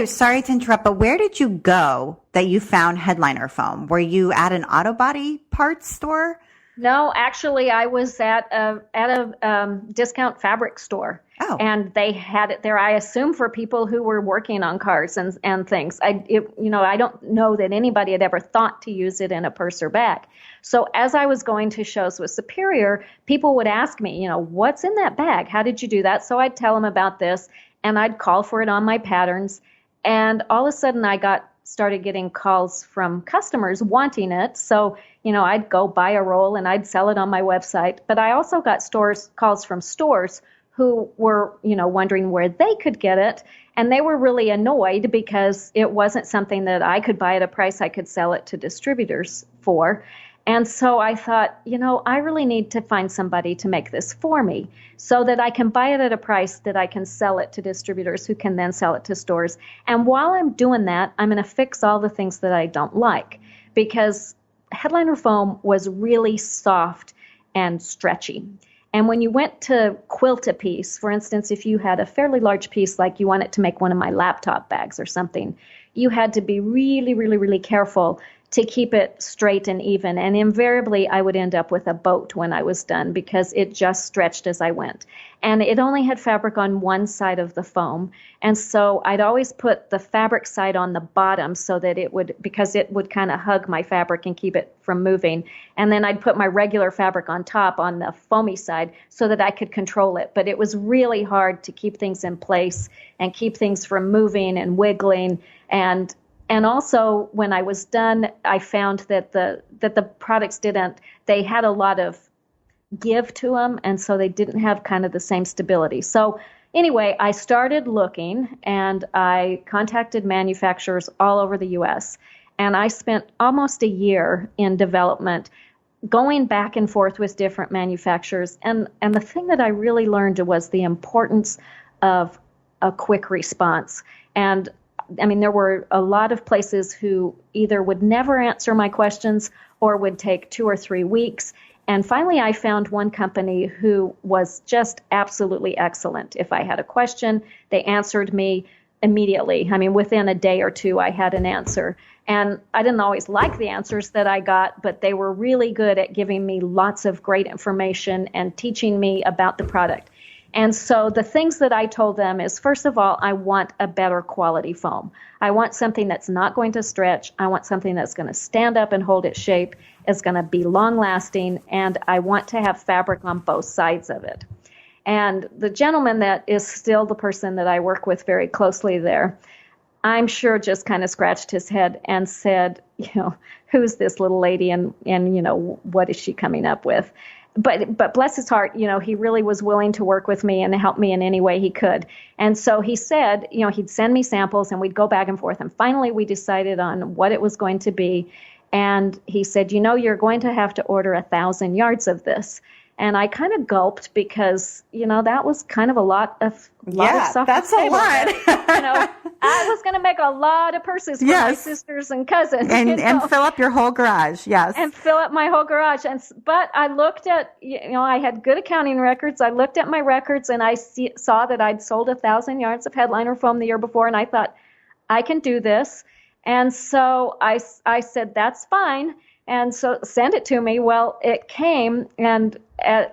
Sorry to interrupt, but where did you go that you found headliner foam? Were you at an auto body parts store? No, actually, I was at a discount fabric store. Oh. And they had it there, I assume, for people who were working on cars and things. I don't know that anybody had ever thought to use it in a purse or bag. So as I was going to shows with Superior, people would ask me, what's in that bag? How did you do that? So I'd tell them about this, and I'd call for it on my patterns. And all of a sudden, I started getting calls from customers wanting it. So, I'd go buy a roll and I'd sell it on my website. But I also got calls from stores who were, wondering where they could get it. And they were really annoyed because it wasn't something that I could buy at a price I could sell it to distributors for. And so I thought, I really need to find somebody to make this for me so that I can buy it at a price that I can sell it to distributors who can then sell it to stores. And while I'm doing that, I'm going to fix all the things that I don't like, because headliner foam was really soft and stretchy. And when you went to quilt a piece, for instance, if you had a fairly large piece, like you wanted to make one of my laptop bags or something, you had to be really, really, really careful to keep it straight and even. And invariably, I would end up with a boat when I was done because it just stretched as I went. And it only had fabric on one side of the foam. And so I'd always put the fabric side on the bottom so that because it would kind of hug my fabric and keep it from moving. And then I'd put my regular fabric on top on the foamy side so that I could control it. But it was really hard to keep things in place and keep things from moving and wiggling. And also, when I was done, I found that the products they had a lot of give to them, and so they didn't have kind of the same stability. So anyway, I started looking, and I contacted manufacturers all over the U.S., and I spent almost a year in development, going back and forth with different manufacturers. And the thing that I really learned was the importance of a quick response. And I mean, there were a lot of places who either would never answer my questions or would take 2 or 3 weeks. And finally, I found one company who was just absolutely excellent. If I had a question, they answered me immediately. I mean, within a day or two, I had an answer. And I didn't always like the answers that I got, but they were really good at giving me lots of great information and teaching me about the product. And so the things that I told them is, first of all, I want a better quality foam. I want something that's not going to stretch. I want something that's going to stand up and hold its shape. It's going to be long lasting. And I want to have fabric on both sides of it. And the gentleman that is still the person that I work with very closely there, I'm sure just kind of scratched his head and said, who's this little lady and what is she coming up with? But bless his heart, he really was willing to work with me and help me in any way he could. And so he said, he'd send me samples and we'd go back and forth. And finally we decided on what it was going to be. And he said, you're going to have to order 1,000 yards of this. And I kind of gulped because, that was kind of a lot of stuff. That's a lot. I was going to make a lot of purses for my sisters and cousins. And fill up your whole garage, yes. And fill up my whole garage. But I looked at, I had good accounting records. I looked at my records and I saw that I'd sold 1,000 yards of headliner foam the year before. And I thought, I can do this. And so I said, that's fine. And so send it to me. Well, it came, and I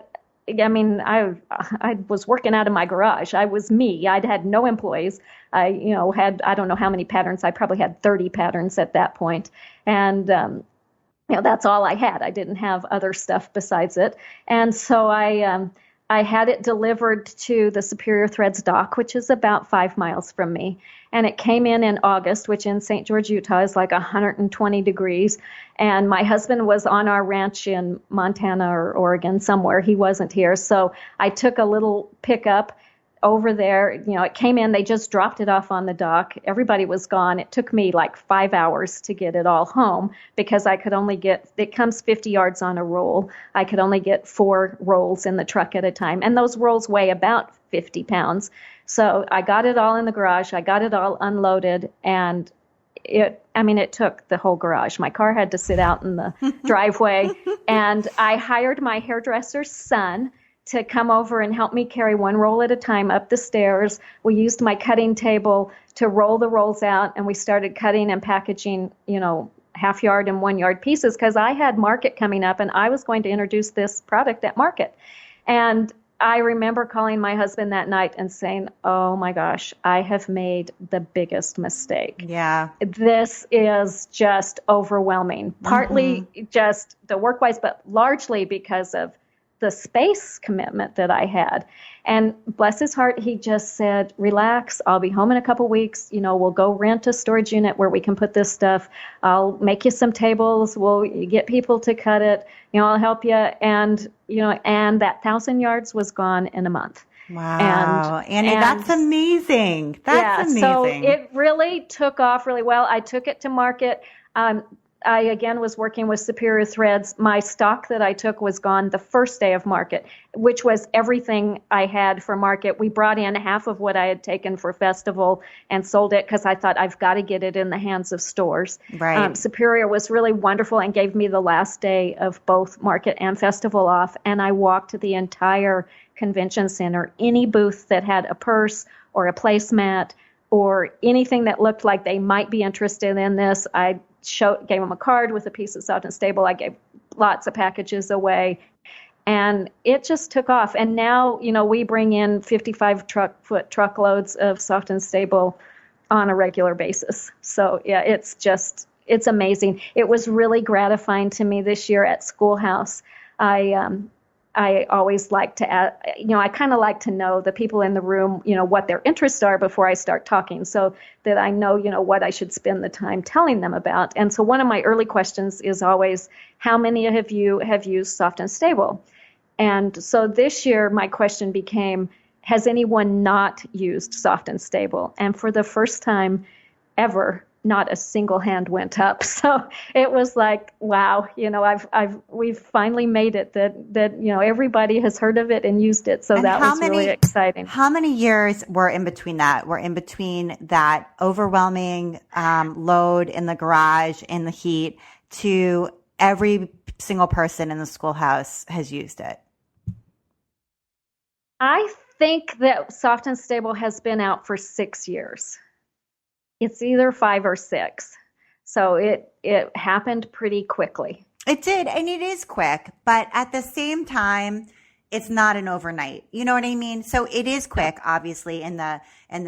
was working out of my garage. I was me. I'd had no employees. I don't know how many patterns. I probably had 30 patterns at that point. And, that's all I had. I didn't have other stuff besides it. And so I had it delivered to the Superior Threads dock, which is about 5 miles from me. And it came in August, which in St. George, Utah is like 120 degrees. And my husband was on our ranch in Montana or Oregon somewhere. He wasn't here. So I took a little pickup over there. It came in. They just dropped it off on the dock. Everybody was gone. It took me like 5 hours to get it all home because I could only it comes 50 yards on a roll. I could only get 4 rolls in the truck at a time. And those rolls weigh about 50 pounds. So I got it all in the garage. I got it all unloaded, and it took the whole garage. My car had to sit out in the driveway, and I hired my hairdresser's son to come over and help me carry 1 roll at a time up the stairs. We used my cutting table to roll the rolls out, and we started cutting and packaging, half yard and 1 yard pieces because I had market coming up, and I was going to introduce this product at market. And I remember calling my husband that night and saying, oh my gosh, I have made the biggest mistake. Yeah. This is just overwhelming. Partly just the work-wise, but largely because of the space commitment that I had. And bless his heart, he just said, relax, I'll be home in a couple weeks. We'll go rent a storage unit where we can put this stuff. I'll make you some tables. We'll get people to cut it. I'll help you. And, and that 1,000 yards was gone in a month. Wow. Annie, that's amazing. That's amazing. So it really took off really well. I took it to market. I, again, was working with Superior Threads. My stock that I took was gone the first day of market, which was everything I had for market. We brought in half of what I had taken for festival and sold it because I thought I've got to get it in the hands of stores. Right. Superior was really wonderful and gave me the last day of both market and festival off. And I walked the entire convention center. Any booth that had a purse or a placemat or anything that looked like they might be interested in this, I gave them a card with a piece of Soft and Stable. I gave lots of packages away, and it just took off. And now, we bring in 55 foot truckloads of Soft and Stable on a regular basis. So yeah, it's amazing. It was really gratifying to me this year at Schoolhouse. I always like to add, I kind of like to know the people in the room, what their interests are before I start talking so that I know, what I should spend the time telling them about. And so one of my early questions is always, how many of you have used Soft and Stable? And so this year, my question became, has anyone not used Soft and Stable? And for the first time ever, not a single hand went up. So it was like, wow, we've finally made it that everybody has heard of it and used it. So that was really exciting. How many years were in between that? Were in between that overwhelming load in the garage in the heat to every single person in the schoolhouse has used it? I think that Soft and Stable has been out for 6 years. It's either 5 or 6. So it happened pretty quickly. It did, and it is quick, but at the same time, it's not an overnight. You know what I mean? So it is quick, obviously, in the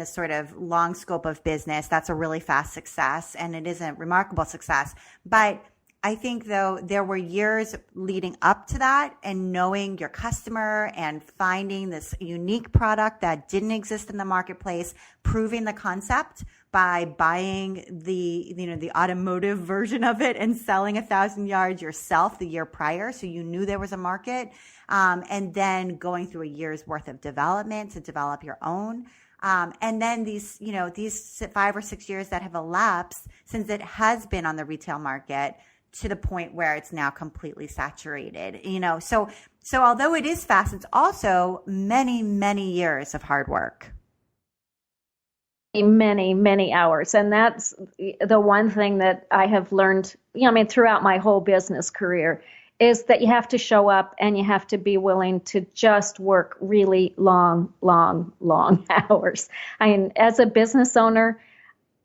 sort of long scope of business. That's a really fast success, and it is a remarkable success. But I think, though, there were years leading up to that, and knowing your customer and finding this unique product that didn't exist in the marketplace, proving the concept by buying the automotive version of it and selling 1,000 yards yourself the year prior, so you knew there was a market, and then going through a year's worth of development to develop your own. And then these 5 or 6 years that have elapsed since it has been on the retail market, to the point where it's now completely saturated, So although it is fast, it's also many, many years of hard work. Many, many hours. And that's the one thing that I have learned, throughout my whole business career, is that you have to show up and you have to be willing to just work really long, long, long hours. As a business owner,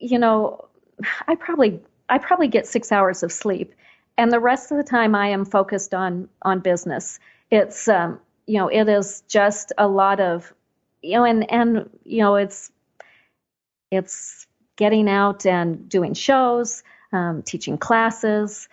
I probably get 6 hours of sleep, and the rest of the time I am focused on business. It's it is just a lot of it's getting out and doing shows, teaching classes,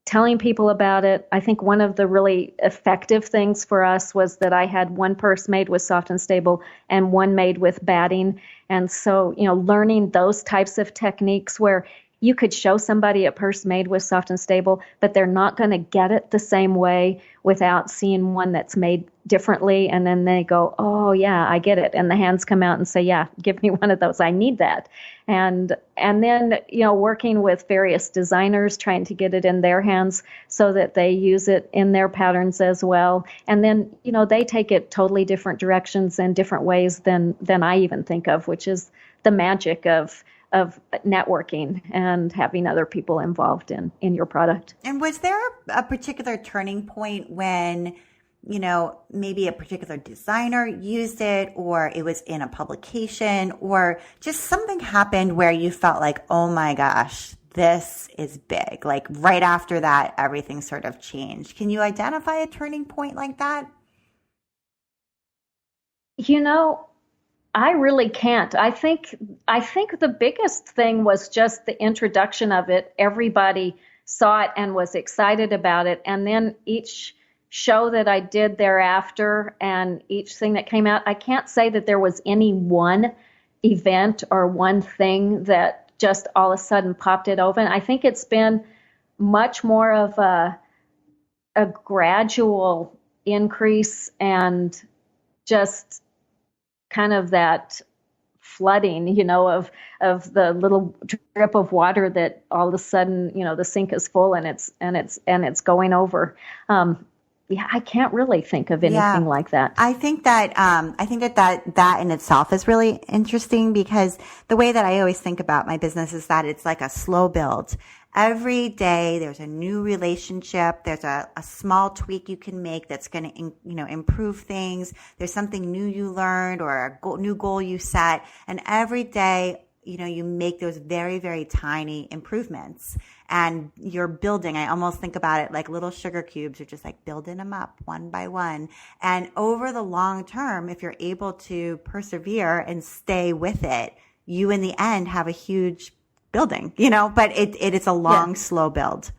telling people about it. I think one of the really effective things for us was that I had one purse made with Soft and Stable and one made with batting. And so, learning those types of techniques where you could show somebody a purse made with Soft and Stable, but they're not going to get it the same way without seeing one that's made differently. And then they go, oh yeah, I get it. And the hands come out and say, yeah, give me one of those. I need that. And then, working with various designers, trying to get it in their hands so that they use it in their patterns as well. And then, they take it totally different directions and different ways than I even think of, which is the magic of networking and having other people involved in your product. And was there a particular turning point when, maybe a particular designer used it, or it was in a publication, or just something happened where you felt like, oh my gosh, this is big? Like right after that, everything sort of changed. Can you identify a turning point like that? I really can't. I think the biggest thing was just the introduction of it. Everybody saw it and was excited about it. And then each show that I did thereafter and each thing that came out, I can't say that there was any one event or one thing that just all of a sudden popped it open. I think it's been much more of a gradual increase and just kind of that flooding, of the little drip of water that all of a sudden, the sink is full and it's going over. I can't really think of anything like that. I think that in itself is really interesting, because the way that I always think about my business is that it's like a slow build. Every day there's a new relationship. There's a small tweak you can make that's going to, improve things. There's something new you learned or a new goal you set. And every day, you make those very, very tiny improvements, and you're building. I almost think about it like little sugar cubes. You're just like building them up one by one. And over the long term, if you're able to persevere and stay with it, you in the end have a huge building, but it is a long, slow build.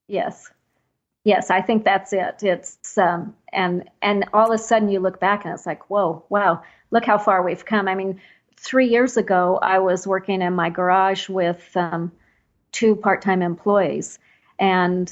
Yes. I think that's it. It's, and all of a sudden you look back and it's like, whoa, wow, look how far we've come. 3 years ago, I was working in my garage with, 2 part-time employees. And,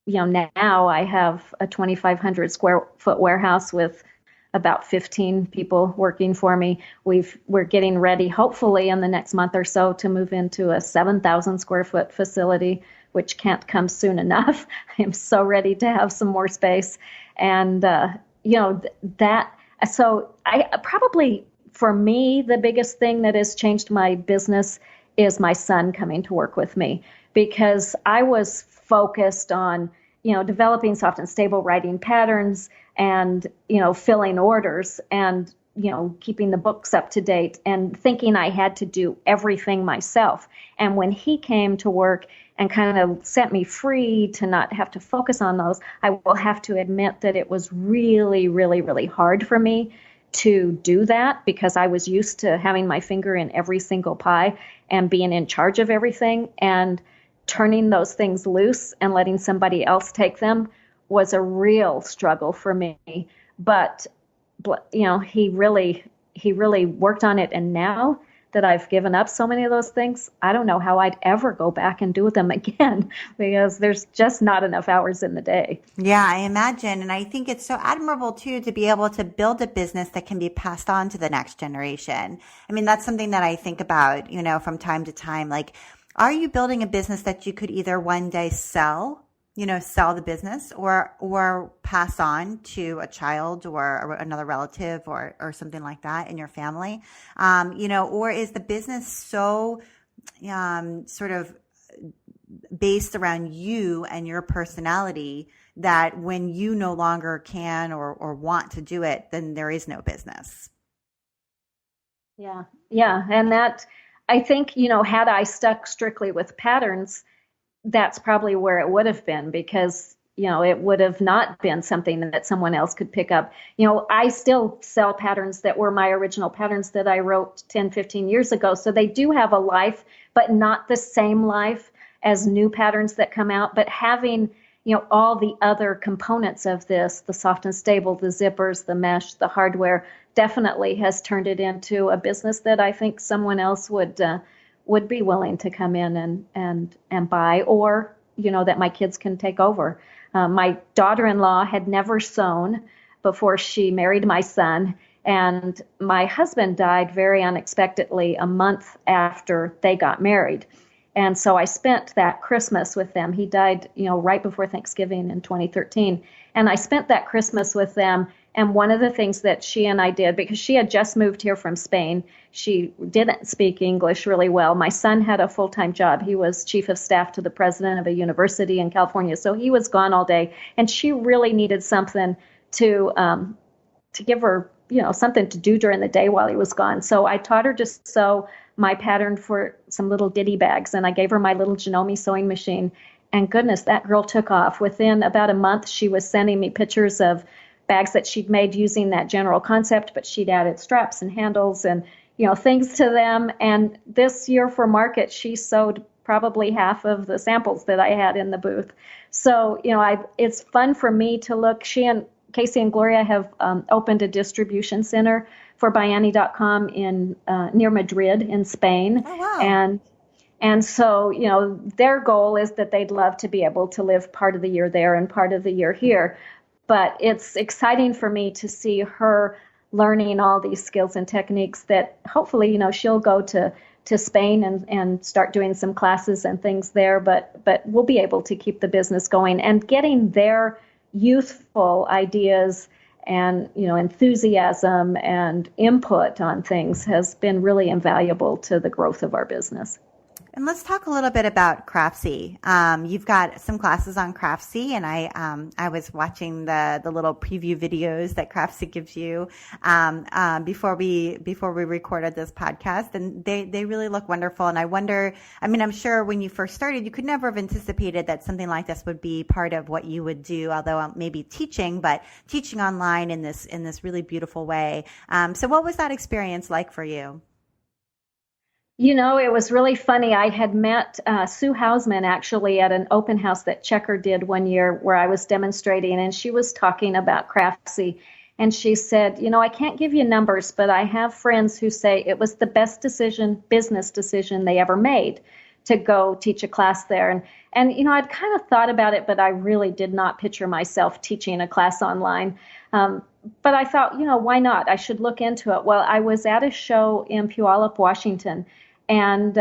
now I have a 2,500 square foot warehouse with about 15 people working for me. We're getting ready, hopefully in the next month or so, to move into a 7,000 square foot facility, which can't come soon enough. I'm so ready to have some more space. And, so I probably, for me, the biggest thing that has changed my business is my son coming to work with me, because I was focused on, developing soft and stable writing patterns and, filling orders and, keeping the books up to date and thinking I had to do everything myself. And when he came to work and kind of set me free to not have to focus on those, I will have to admit that it was really, really, really hard for me to do that, because I was used to having my finger in every single pie and being in charge of everything, and turning those things loose and letting somebody else take them was a real struggle for me. But he really worked on it. And now that I've given up so many of those things, I don't know how I'd ever go back and do them again, because there's just not enough hours in the day. Yeah, I imagine. And I think it's so admirable too to be able to build a business that can be passed on to the next generation. I mean, that's something that I think about, from time to time. Like, are you building a business that you could either one day sell the business or pass on to a child or another relative or something like that in your family? Or is the business so sort of based around you and your personality that when you no longer can or want to do it, then there is no business? Yeah. Yeah. And that, I think, had I stuck strictly with patterns, that's probably where it would have been, because, it would have not been something that someone else could pick up. I still sell patterns that were my original patterns that I wrote 10, 15 years ago. So they do have a life, but not the same life as new patterns that come out. But having, all the other components of this, the soft and stable, the zippers, the mesh, the hardware, definitely has turned it into a business that I think someone else would be willing to come in and buy, or, that my kids can take over. My daughter-in-law had never sewn before she married my son, and my husband died very unexpectedly a month after they got married. And so I spent that Christmas with them. He died, right before Thanksgiving in 2013. And I spent that Christmas with them. And one of the things that she and I did, because she had just moved here from Spain, she didn't speak English really well. My son had a full-time job. He was chief of staff to the president of a university in California. So he was gone all day. And she really needed something to give her, something to do during the day while he was gone. So I taught her to sew my pattern for some little ditty bags. And I gave her my little Janome sewing machine. And goodness, that girl took off. Within about a month, she was sending me pictures of bags that she'd made using that general concept, but she'd added straps and handles and, things to them. And this year for market, she sewed probably half of the samples that I had in the booth. So, it's fun for me to look. She and Casey and Gloria have opened a distribution center for ByAnnie.com in near Madrid in Spain. Oh, wow. And so, their goal is that they'd love to be able to live part of the year there and part of the year here. But it's exciting for me to see her learning all these skills and techniques that hopefully, she'll go to Spain and start doing some classes and things there. But we'll be able to keep the business going, and getting their youthful ideas and, enthusiasm and input on things has been really invaluable to the growth of our business. And let's talk a little bit about Craftsy. You've got some classes on Craftsy, and I was watching the little preview videos that Craftsy gives you before we recorded this podcast, and they really look wonderful. And I wonder, I'm sure when you first started, you could never have anticipated that something like this would be part of what you would do, although maybe teaching, but teaching online in this really beautiful way. So what was that experience like for you? It was really funny. I had met Sue Hausman actually at an open house that Checker did one year where I was demonstrating, and she was talking about Craftsy. And she said, I can't give you numbers, but I have friends who say it was the best business decision they ever made to go teach a class there. And I'd kind of thought about it, but I really did not picture myself teaching a class online. But I thought, why not? I should look into it. Well, I was at a show in Puyallup, Washington, and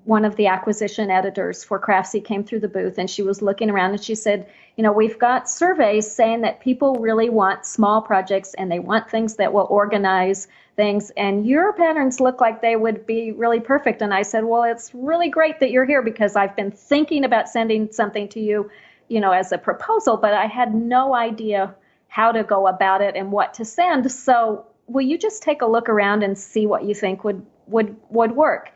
one of the acquisition editors for Craftsy came through the booth, and she was looking around, and she said, we've got surveys saying that people really want small projects and they want things that will organize things, and your patterns look like they would be really perfect. And I said, well, it's really great that you're here because I've been thinking about sending something to you, as a proposal, but I had no idea how to go about it and what to send. So will you just take a look around and see what you think would work?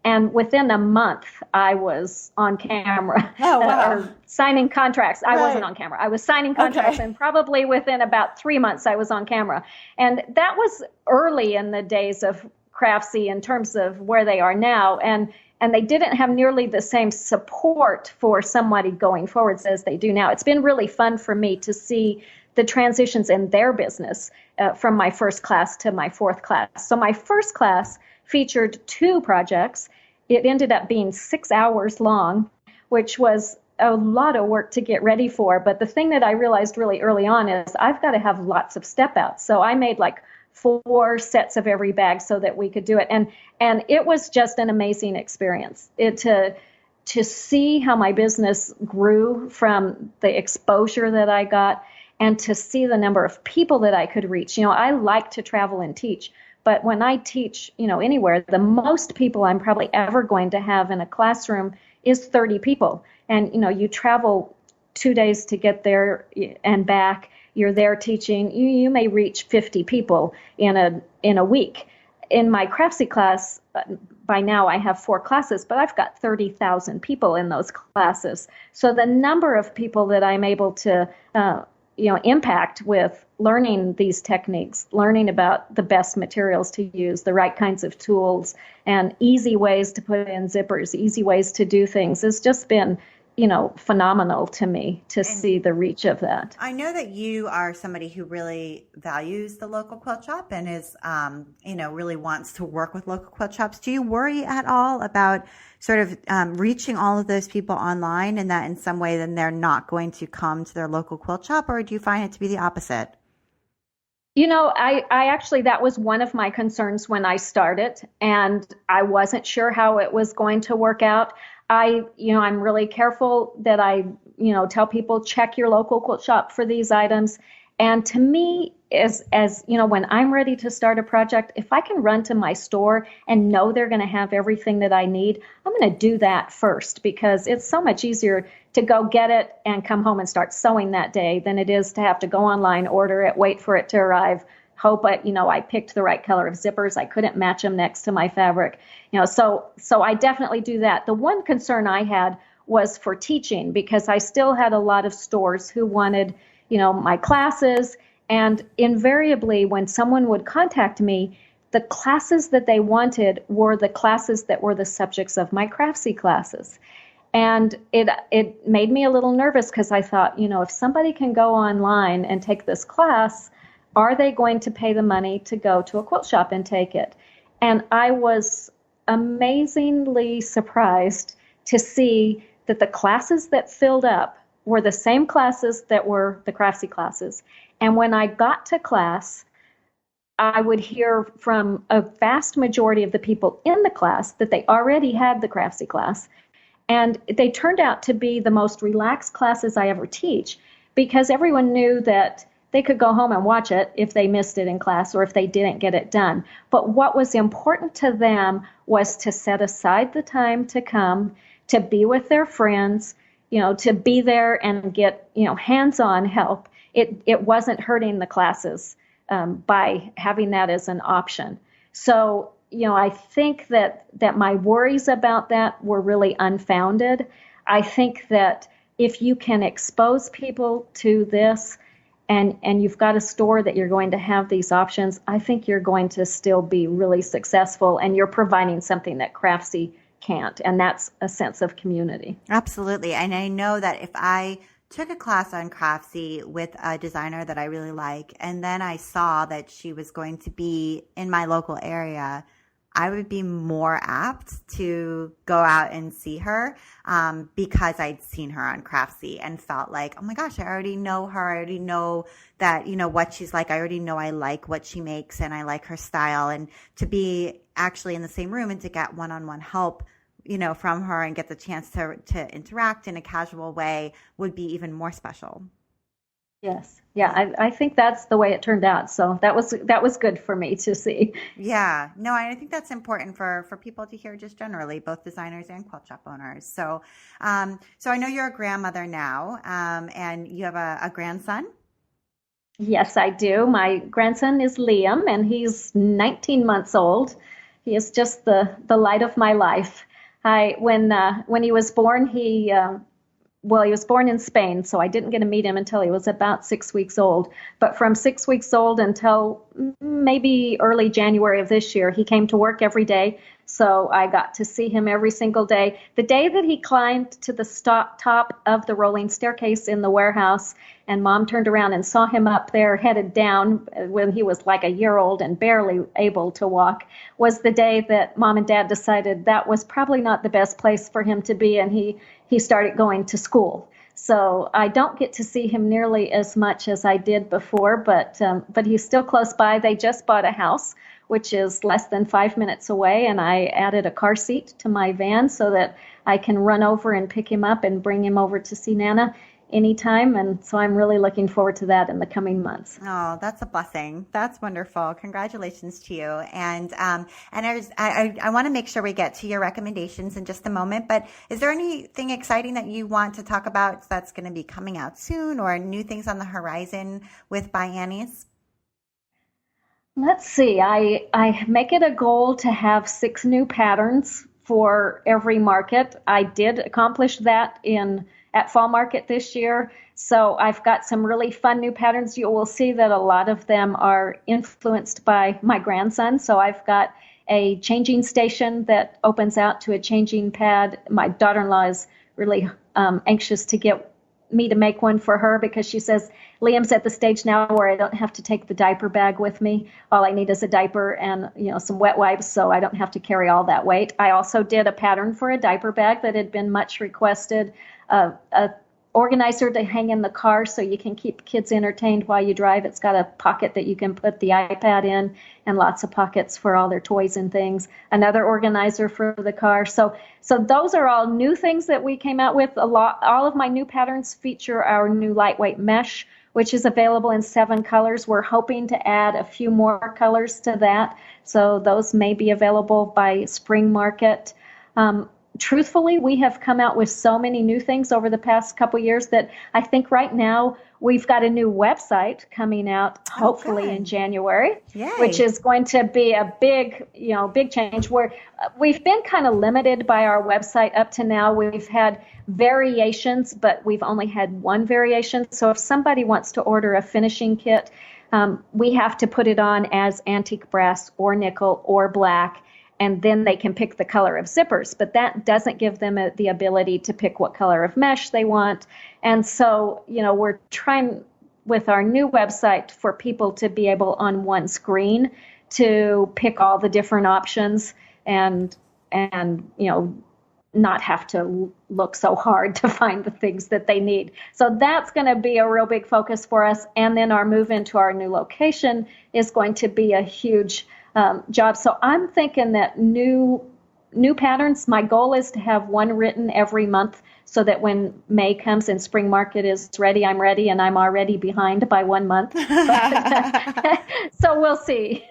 And within a month, I was on camera. Oh, wow. Or signing contracts. I wasn't on camera. I was signing contracts, Okay. and probably within about 3 months, I was on camera. And that was early in the days of Craftsy in terms of where they are now. And they didn't have nearly the same support for somebody going forwards as they do now. It's been really fun for me to see the transitions in their business from my first class to my fourth class. So my first class featured 2 projects. It ended up being 6 hours long, which was a lot of work to get ready for. But the thing that I realized really early on is I've got to have lots of step outs. So I made like 4 sets of every bag so that we could do it. And it was just an amazing experience. To see how my business grew from the exposure that I got and to see the number of people that I could reach. I like to travel and teach. But when I teach, anywhere, the most people I'm probably ever going to have in a classroom is 30 people. And, you travel 2 days to get there and back. You're there teaching. You may reach 50 people in a week. In my Craftsy class, by now I have 4 classes, but I've got 30,000 people in those classes. So the number of people that I'm able to impact with learning these techniques, learning about the best materials to use, the right kinds of tools, and easy ways to put in zippers, easy ways to do things, has just been, phenomenal to me to see the reach of that. I know that you are somebody who really values the local quilt shop and is, really wants to work with local quilt shops. Do you worry at all about sort of reaching all of those people online and that in some way then they're not going to come to their local quilt shop, or do you find it to be the opposite? I actually, that was one of my concerns when I started, and I wasn't sure how it was going to work out. I'm really careful that I, tell people, check your local quilt shop for these items. And to me, as when I'm ready to start a project, if I can run to my store and know they're going to have everything that I need, I'm going to do that first, because it's so much easier to go get it and come home and start sewing that day than it is to have to go online, order it, wait for it to arrive, hope I picked the right color of zippers. I couldn't match them next to my fabric. So I definitely do that. The one concern I had was for teaching, because I still had a lot of stores who wanted, my classes. And invariably, when someone would contact me, the classes that they wanted were the classes that were the subjects of my Craftsy classes. And it made me a little nervous, because I thought, if somebody can go online and take this class, are they going to pay the money to go to a quilt shop and take it? And I was amazingly surprised to see that the classes that filled up were the same classes that were the Craftsy classes. And when I got to class, I would hear from a vast majority of the people in the class that they already had the Craftsy class. And they turned out to be the most relaxed classes I ever teach, because everyone knew that they could go home and watch it if they missed it in class or if they didn't get it done. But what was important to them was to set aside the time to come, to be with their friends, to be there and get, hands-on help. It wasn't hurting the classes by having that as an option. So, I think that my worries about that were really unfounded. I think that if you can expose people to this, and you've got a store that you're going to have these options, I think you're going to still be really successful, and you're providing something that Craftsy can't, and that's a sense of community. Absolutely. And I know that if I took a class on Craftsy with a designer that I really like, and then I saw that she was going to be in my local area, I would be more apt to go out and see her because I'd seen her on Craftsy and felt like, oh my gosh, I already know her. I already know that, what she's like. I already know I like what she makes and I like her style. And to be actually in the same room and to get one-on-one help, from her and get the chance to interact in a casual way would be even more special. Yes. Yeah, I think that's the way it turned out. So that was good for me to see. Yeah. No, I think that's important for people to hear just generally, both designers and quilt shop owners. So, so I know you're a grandmother now, and you have a grandson. Yes, I do. My grandson is Liam, and he's 19 months old. He is just the light of my life. When he was born, he was born in Spain, so I didn't get to meet him until he was about 6 weeks old. But from 6 weeks old until maybe early January of this year, he came to work every day. So I got to see him every single day. The day that he climbed to the top of the rolling staircase in the warehouse, and Mom turned around and saw him up there headed down when he was like a year old and barely able to walk, was the day that Mom and Dad decided that was probably not the best place for him to be, and he started going to school. So I don't get to see him nearly as much as I did before, but he's still close by. They just bought a house, which is less than 5 minutes away, and I added a car seat to my van so that I can run over and pick him up and bring him over to see Nana anytime. And so I'm really looking forward to that in the coming months. Oh, that's a blessing. That's wonderful. Congratulations to you. And I want to make sure we get to your recommendations in just a moment, but is there anything exciting that you want to talk about that's going to be coming out soon, or new things on the horizon with ByAnnie's? Let's see. I make it a goal to have 6 new patterns for every market. I did accomplish that at Fall Market this year. So I've got some really fun new patterns. You will see that a lot of them are influenced by my grandson. So I've got a changing station that opens out to a changing pad. My daughter-in-law is really anxious to get me to make one for her because she says Liam's at the stage now where I don't have to take the diaper bag with me. All I need is a diaper and some wet wipes, so I don't have to carry all that weight. I also did a pattern for a diaper bag that had been much requested, a organizer to hang in the car so you can keep kids entertained while you drive. It's got a pocket that you can put the iPad in and lots of pockets for all their toys and things. Another organizer for the car. So those are all new things that we came out with. All of my new patterns feature our new lightweight mesh, which is available in 7 colors. We're hoping to add a few more colors to that. So those may be available by spring market. Truthfully, we have come out with so many new things over the past couple years that I think right now we've got a new website coming out, hopefully in January, which is going to be a big change. Where we've been kind of limited by our website up to now. We've had variations, but we've only had one variation. So if somebody wants to order a finishing kit, we have to put it on as antique brass or nickel or black, and then they can pick the color of zippers. But that doesn't give them the ability to pick what color of mesh they want. And so, we're trying with our new website for people to be able on one screen to pick all the different options and not have to look so hard to find the things that they need. So that's going to be a real big focus for us. And then our move into our new location is going to be a huge job. So I'm thinking that new patterns, my goal is to have one written every month so that when May comes and spring market is ready, I'm ready, and I'm already behind by 1 month. So we'll see.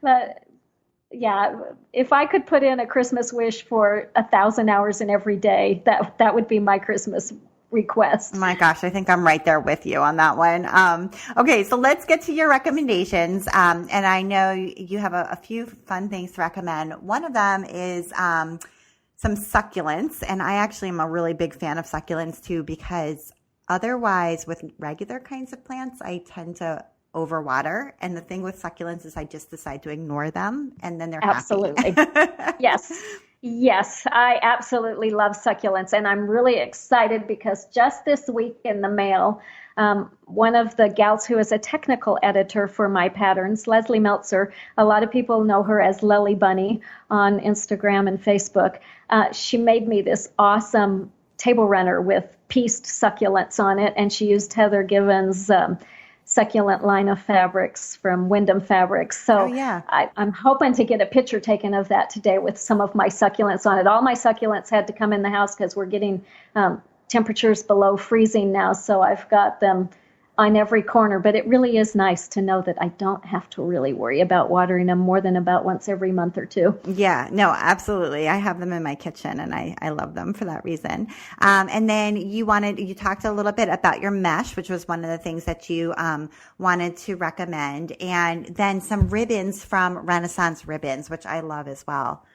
But yeah, if I could put in a Christmas wish for 1,000 hours in every day, that would be my Christmas request. Oh my gosh, I think I'm right there with you on that one. Okay, so let's get to your recommendations. And I know you have a few fun things to recommend. One of them is some succulents. And I actually am a really big fan of succulents too, because otherwise with regular kinds of plants, I tend to overwater. And the thing with succulents is I just decide to ignore them, and then they're absolutely happy. Yes, I absolutely love succulents, and I'm really excited because just this week in the mail, one of the gals who is a technical editor for my patterns, Leslie Meltzer, a lot of people know her as Lily Bunny on Instagram and Facebook. She made me this awesome table runner with pieced succulents on it, and she used Heather Given's succulent line of fabrics from Wyndham Fabrics. So I'm hoping to get a picture taken of that today with some of my succulents on it. All my succulents had to come in the house because we're getting temperatures below freezing now. So I've got them on every corner, but it really is nice to know that I don't have to really worry about watering them more than about once every month or two. Yeah, no, absolutely. I have them in my kitchen and I love them for that reason. And then you talked a little bit about your mesh, which was one of the things that you wanted to recommend, and then some ribbons from Renaissance Ribbons, which I love as well.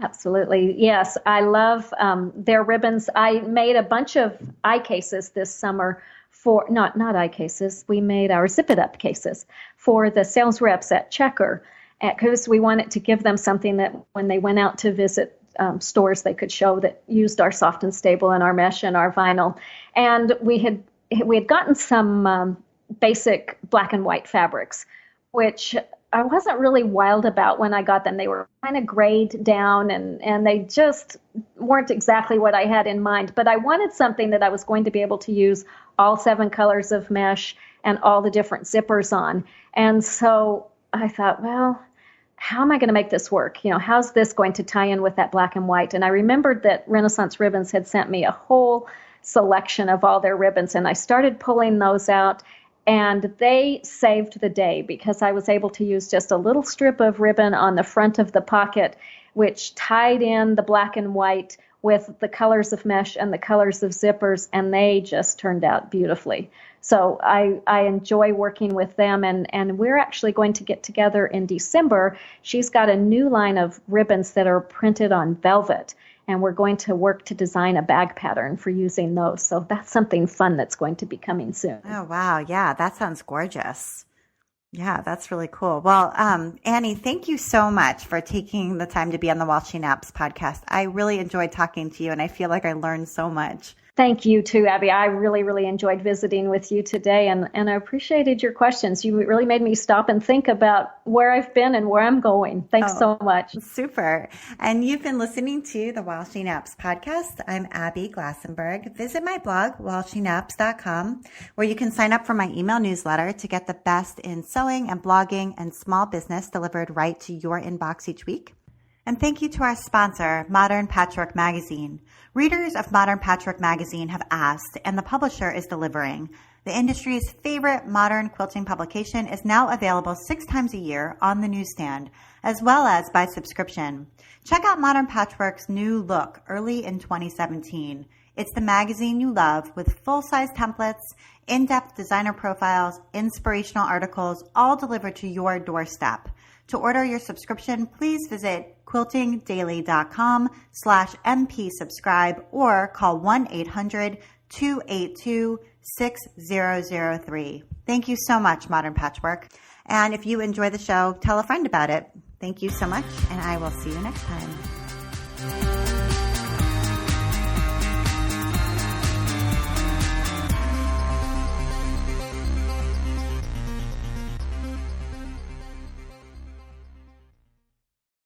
Absolutely. Yes, I love their ribbons. I made a bunch of eye cases this summer for, not eye cases, we made our Zip It Up cases for the sales reps at Checker, because we wanted to give them something that when they went out to visit stores, they could show that used our soft and stable and our mesh and our vinyl. And we had gotten some basic black and white fabrics, which I wasn't really wild about when I got them. They were kind of grayed down and they just weren't exactly what I had in mind. But I wanted something that I was going to be able to use all 7 colors of mesh and all the different zippers on. And so I thought, well, how am I going to make this work? How's this going to tie in with that black and white? And I remembered that Renaissance Ribbons had sent me a whole selection of all their ribbons, and I started pulling those out. And they saved the day because I was able to use just a little strip of ribbon on the front of the pocket, which tied in the black and white with the colors of mesh and the colors of zippers, and they just turned out beautifully. So I enjoy working with them, and we're actually going to get together in December. She's got a new line of ribbons that are printed on velvet, and we're going to work to design a bag pattern for using those. So that's something fun that's going to be coming soon. Oh, wow. Yeah, that sounds gorgeous. Yeah, that's really cool. Well, Annie, thank you so much for taking the time to be on the While She Naps podcast. I really enjoyed talking to you, and I feel like I learned so much. Thank you too, Abby. I really, really enjoyed visiting with you today, and I appreciated your questions. You really made me stop and think about where I've been and where I'm going. Thanks so much. Super. And you've been listening to the While She Naps podcast. I'm Abby Glassenberg. Visit my blog, whileshenaps.com, where you can sign up for my email newsletter to get the best in sewing and blogging and small business delivered right to your inbox each week. And thank you to our sponsor, Modern Patchwork Magazine. Readers of Modern Patchwork Magazine have asked, and the publisher is delivering. The industry's favorite modern quilting publication is now available 6 times a year on the newsstand, as well as by subscription. Check out Modern Patchwork's new look early in 2017. It's the magazine you love with full-size templates, in-depth designer profiles, inspirational articles, all delivered to your doorstep. To order your subscription, please visit quiltingdaily.com/mpsubscribe or call 1-800-282-6003. Thank you so much, Modern Patchwork. And if you enjoy the show, tell a friend about it. Thank you so much, and I will see you next time.